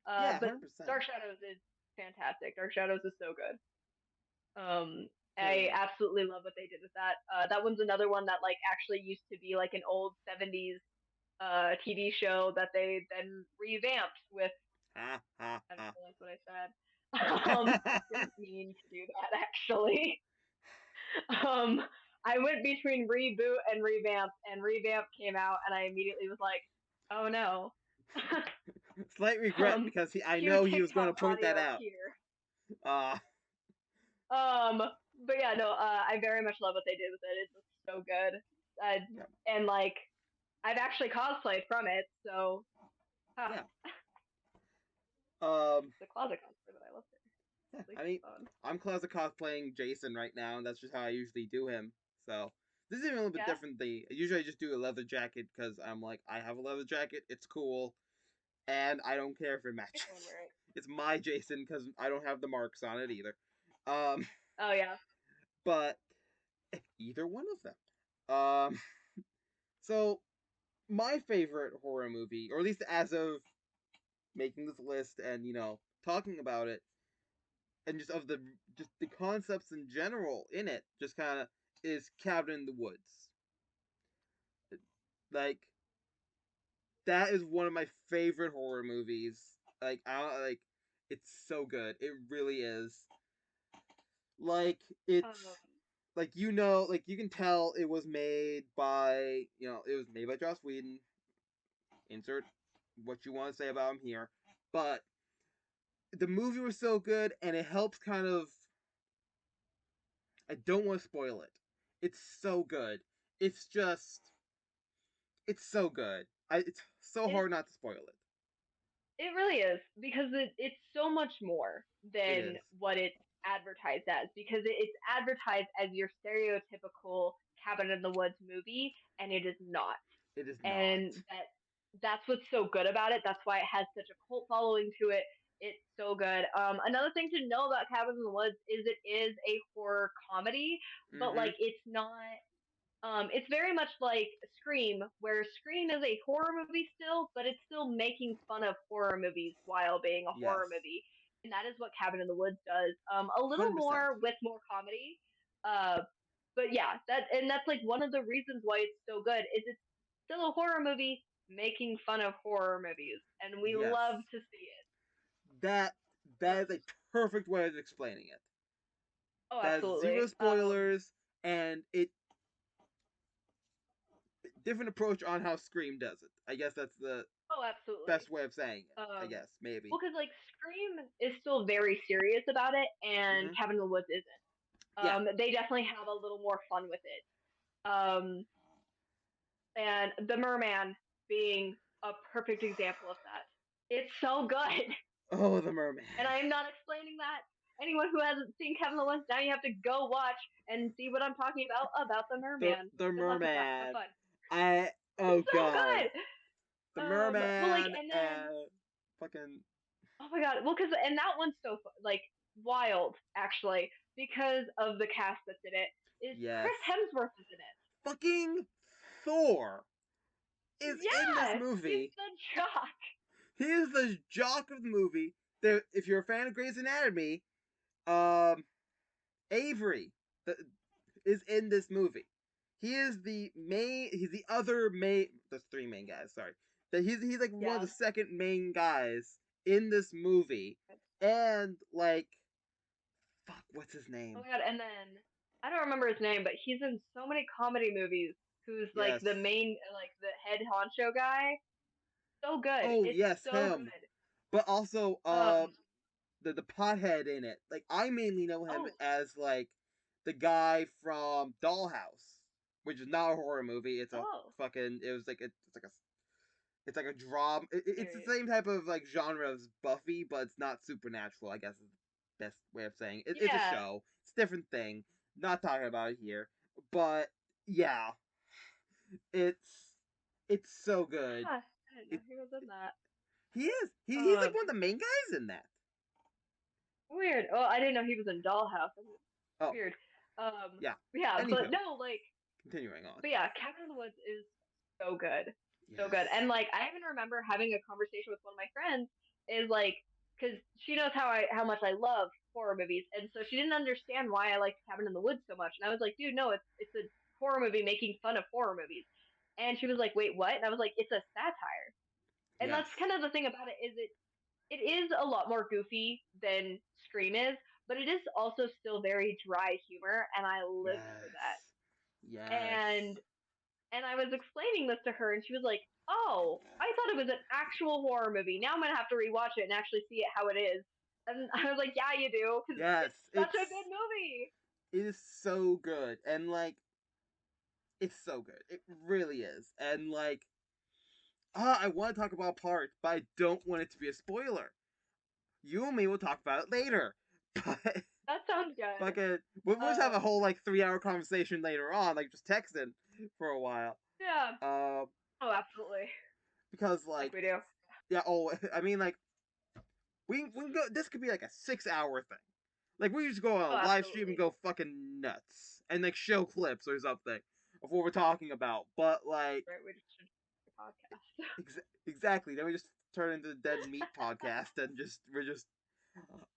yeah, But 100%. Dark Shadows is fantastic. Dark Shadows is so good. I Cause absolutely love what they did with that. That one's another one that like actually used to be like an old '70s TV show that they then revamped with. ha ha I don't ha. realize what I said. Didn't mean to do that actually. Um, I went between reboot and revamp came out, and I immediately was like, "Oh no." Slight regret um, because I cue know he was going TikTok to point that audio out. here. Uh, Um, but yeah, no, I very much love what they did with it. It's so good. Uh, Yeah. and like I've actually cosplayed from it, so huh, Yeah. Um. the closet cosplay that I love it. Yeah. Really I mean, fun. I'm closet cosplaying Jason right now, and that's just how I usually do him. So this is even a little bit Yeah, different. Usually I just do a leather jacket because I'm like, I have a leather jacket. It's cool, and I don't care if it I matches. can wear it. It's my Jason because I don't have the marks on it either. Um. Oh yeah. But either one of them. So my favorite horror movie, or at least as of making this list and talking about it, and just the concepts in general in it, just kind of is Cabin in the Woods. Like that is one of my favorite horror movies. Like I like, it's so good. It really is. Like it's Um, like you can tell it was made by it was made by Joss Whedon. Insert what you want to say about him here, but the movie was so good, and it helps kind of. I don't want to spoil it. It's so good. It's just, it's so good. It's so it hard not to spoil it. it really is because it's so much more It than is. what it's advertised as because it's advertised as your stereotypical cabin in the woods movie and it is not. It is not. And that's what's so good about it. That's why it has such a cult following to it. It's so good. Another thing to know about Cabin in the Woods is it is a horror comedy, but Mm-hmm. like it's not. It's very much like Scream, where Scream is a horror movie still, but it's still making fun of horror movies while being a Yes. horror movie, and that is what Cabin in the Woods does. A little 100%. more with more comedy, uh, but yeah, that's like one of the reasons why it's so good is it's still a horror movie making fun of horror movies, and we Yes. love to see it. That Um, that is a perfect way of explaining it. oh, That is zero absolutely. spoilers, and it different approach on how Scream does it. I guess that's the Oh, absolutely. best way of saying it. I Um, guess maybe. well, because like Scream is still very serious about it, and Mm-hmm. Cabin in the Woods isn't. Yeah. They definitely have a little more fun with it. Um, and the Merman being a perfect example of that. It's so good, Oh, the merman. and I am not explaining that. Anyone who hasn't seen Cabin in the Woods, now you have to go watch and see what I'm talking about the the Merman. the Good luck with that. Have merman. fun. I It's oh so god, good. the Well, like, merman and then and fucking oh my god, well, because and that one's so like wild actually because of the cast that's in it. Is yes, Chris Hemsworth is in it? fucking Thor is in this Yeah, he's movie. the jock. He is the jock of the movie. There, if you're a fan of Grey's Anatomy, um, Avery the, is in this movie. He is the main. He's the other main. There's three main guys. Sorry, that he's like one of Yeah. the second main guys in this movie, and like fuck, what's his Oh name? my god, and then I don't remember his name, but he's in so many comedy movies. Who's like Yes. the main, like the head honcho guy? So good. Oh It's yes, so him. good. But also, Um. the pothead in it. Like I mainly know him Oh. as like the guy from Dollhouse, which is not a horror movie. It's a Oh. fucking. It was like it's like a drama. It's the Period. same type of like genre as Buffy, but it's not supernatural. I guess is the best way of saying it. It's a Yeah. show. It's a different thing. Not talking about it here, but yeah, it's it's so good. Huh, I didn't It know he was in that. he is he's like Um. one of the main guys in that. Weird. Oh, I didn't know he was in Dollhouse. Oh Weird. yeah. Yeah, but Anywho, no, like, continuing on. but yeah, Cabin in the Woods is so good, so good. Yes. And like, I even remember having a conversation with one of my friends, is like, because she knows how much I love horror movies, and so she didn't understand why I liked Cabin in the Woods so much. And I was like, dude, no, it's a horror movie making fun of horror movies. And she was like, wait, what? And I was like, it's a satire. And Yes. that's kind of the thing about it is it is a lot more goofy than Scream is, but it is also still very dry humor, and I live for that. Yes. Yes. And I was explaining this to her, and she was like, "Oh, I thought it was an actual horror movie. Now I'm gonna have to rewatch it and actually see it how it is." And I was like, "Yeah, you do, because Yes. it's such a good movie." It is so good. And like It's so good. It really is. And like, I want to talk about part, but I don't want it to be a spoiler. You and me will talk about it later. But That sounds good. fucking, we'll just have a Um, whole like 3 hour conversation later on, like just texting for a while. yeah. Um, Oh, absolutely. because Like like, we do. yeah. Oh, I mean like, we can go. This could be like a 6 hour thing. Like we just go on Oh, a live stream and absolutely. go fucking nuts and like show clips or something of what we're talking about. But like, Right, we just should do a podcast. exactly. Then we just turn into the Dead Meat podcast and just we're just.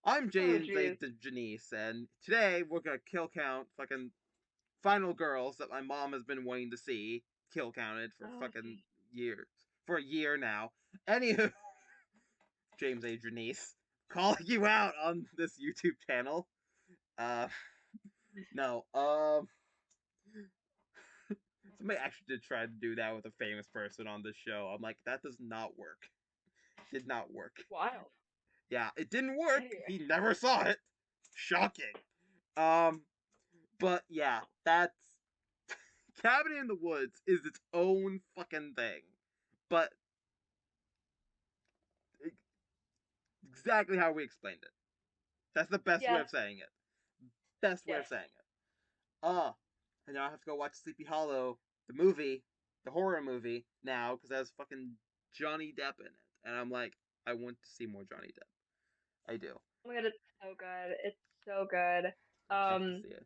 I'm Oh, James A. jeez. Janice, and today we're gonna kill count fucking Final Girls that my mom has been wanting to see kill counted for Oh, fucking jeez. years, for a year now. Anywho, James A. Janice calling you out on this YouTube channel. Uh, no, somebody actually did try to do that with a famous person on this show. I'm like, that does not work. Did not work. Wild. Yeah, it didn't work. Anyway. He never saw it. Shocking. Um, but yeah, that's Cabin in the Woods is its own fucking thing. But exactly how we explained it. That's the best way Yeah. of saying it. Best way Yes. of saying it. And now I have to go watch Sleepy Hollow, the movie, the horror movie now because it has fucking Johnny Depp in it, and I'm like, I want to see more Johnny Depp. I do. Oh my god, it's so good. It's so good. I have to Um, see it.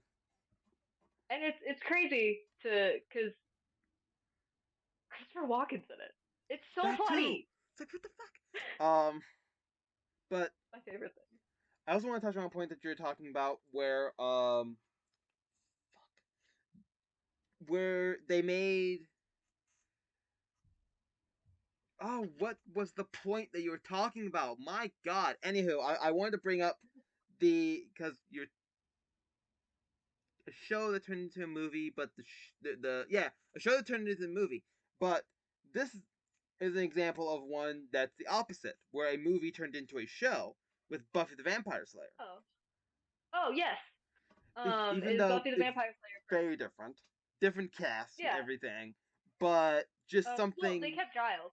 and it's crazy to because Christopher Walken's in it. It's so That too. funny. It's like what the fuck. But My favorite thing. I also want to touch on a point that you're talking about where they made. Oh, what was the point that you were talking about? My God. Anywho, I wanted to bring up because you're a show that turned into a movie, but the yeah, a show that turned into a movie. But this is an example of one that's the opposite, where a movie turned into a show with Buffy the Vampire Slayer. Oh. Oh yes. Even Is though Buffy the it's Vampire Slayer first? very different, different cast and Yeah. everything, but just Well, they something. kept Giles.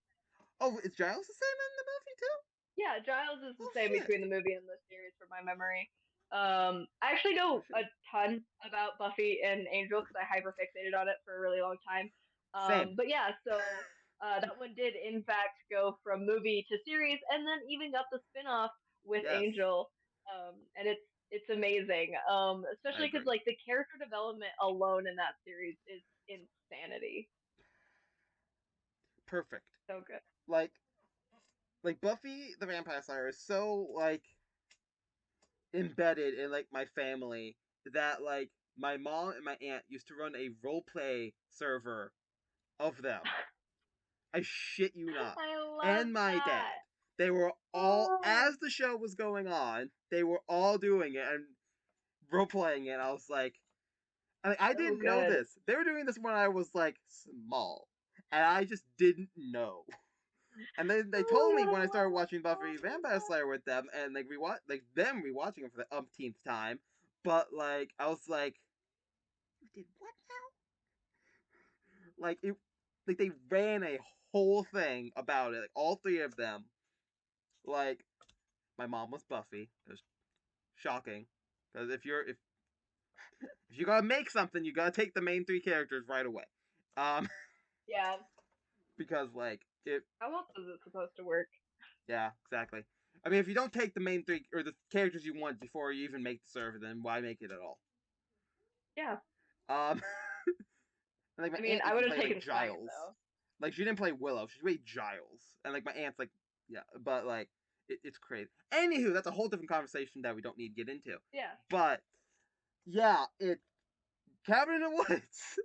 Oh, is Giles the same in the movie too? Yeah, Giles is the Oh same shit! between the movie and the series from my memory. I actually Oh know shit! a ton about Buffy and Angel because I hyperfixated on it for a really long time. Same. But yeah, so that one did in fact go from movie to series, and then even got the spin-off with Yes, Angel. And it's amazing. I Especially because agree. like the character development alone in that series is insanity. Perfect. So good. Like Buffy the Vampire Slayer is so like embedded in like my family that like my mom and my aunt used to run a roleplay server of them. I shit you not. I love And my dad. that. They were all Oh, as the show was going on, they were all doing it and role playing it. I was like, I so didn't know good. this. They were doing this when I was like small, and I just didn't know. And then they Oh told my me god, I when I started love watching Buffy Vampire Slayer with them, and like them rewatching it for the umpteenth time. But like I was like, you did what now? Like it, like they ran a whole thing about it. Like all three of them. Like my mom was Buffy. It was shocking because if you gotta make something, you gotta take the main three characters right away. Um, that. Yeah. because like it, How else is it supposed to work? yeah, exactly. I mean, if you don't take the main three or the characters you want before you even make the server, then why make it at all? Yeah. Um, like my I mean, aunt I would even have played like taken Spike Giles. though. Like she didn't play Willow, she played Giles, and like my aunt's like, yeah, but like it's crazy. Anywho, that's a whole different conversation that we don't need to get into. Yeah. But yeah, it Cabin in the Woods,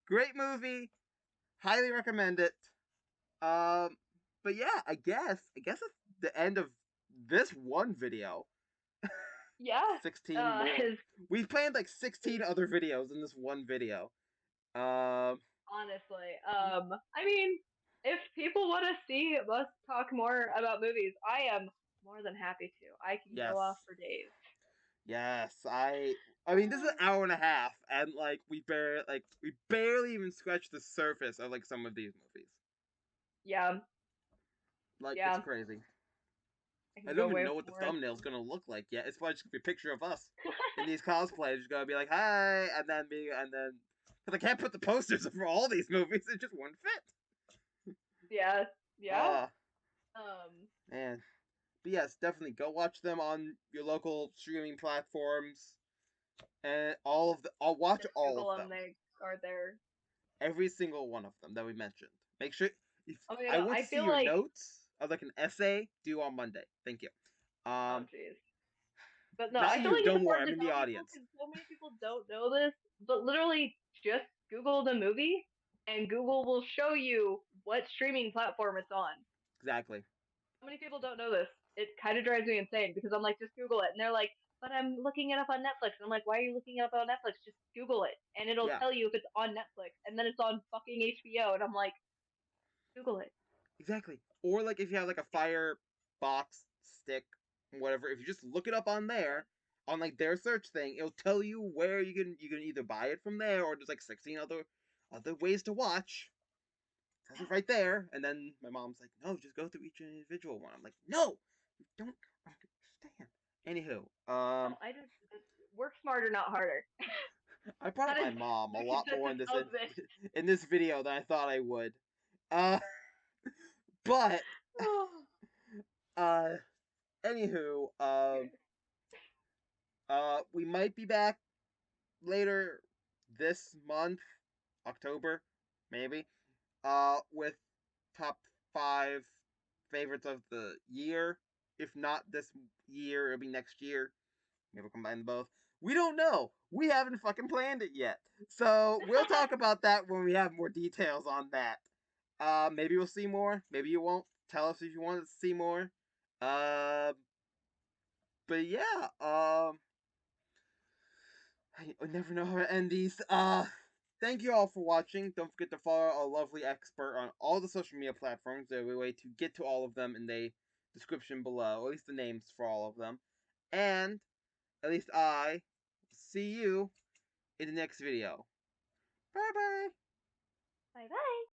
great movie, highly recommend it. Um, but yeah, I guess it's the end of this one video. Yeah. 16 more. Is We've planned like 16 other videos in this one video. Um, honestly. I mean, if people want to see us talk more about movies, I am more than happy to. I can go yes. off for days. Yes, I. I mean, this is an hour and a half, and we barely even scratched the surface of like some of these movies. Yeah, Like it's yeah. crazy. I I can don't go even way know what the more. thumbnail's gonna look like yet. It's probably just gonna be a picture of us in these cosplays. Just gonna be like, hi, and then, because I can't put the posters for all these movies. It just won't fit. Yeah, yeah. Ah, Um, man. But yes, definitely go watch them on your local streaming platforms, and all of the. I'll watch just all of Google them. them, They are there. every single one of them that we mentioned. Make sure if Oh my I god, want I to see feel your like, notes of like an essay due on Monday. Thank you. oh Um, jeez. But no, I Not feel you. like it's Don't worry. important I'm to in the tell people audience. because so many people don't know this. But literally, just Google the movie, and Google will show you what streaming platform it's on. Exactly. How many people don't know this? It kind of drives me insane because I'm like, just Google it, and they're like, but I'm looking it up on Netflix. And I'm like, why are you looking it up on Netflix? Just Google it, and it'll Yeah. tell you if it's on Netflix, and then it's on fucking HBO, and I'm like, Google it. Exactly. Or like if you have like a fire box stick, whatever. If you just look it up on Yeah. there, on like their search thing, it'll tell you where you can either buy it from there or there's like 16 other ways to watch. It says it right there. And then my mom's like, no, just go through each individual one. I'm like, no, you don't understand. Anywho, No, I just work smarter, not harder. I brought up That my is mom a the lot more in consensus this of this. in this video than I thought I would. Uh, but uh, anywho, we might be back later this month, October, maybe, with top 5 favorites of the year. If not this year, it'll be next year. Maybe we'll combine both. We don't know. We haven't fucking planned it yet. So we'll talk about that when we have more details on that. Maybe we'll see more. Maybe you won't. Tell us if you want to see more. Uh, but yeah. I never know how to end these. Thank you all for watching. Don't forget to follow our lovely expert on all the social media platforms. There's a way to get to all of them in the description below, at least the names for all of them. And at least I see you in the next video. Bye bye. Bye bye.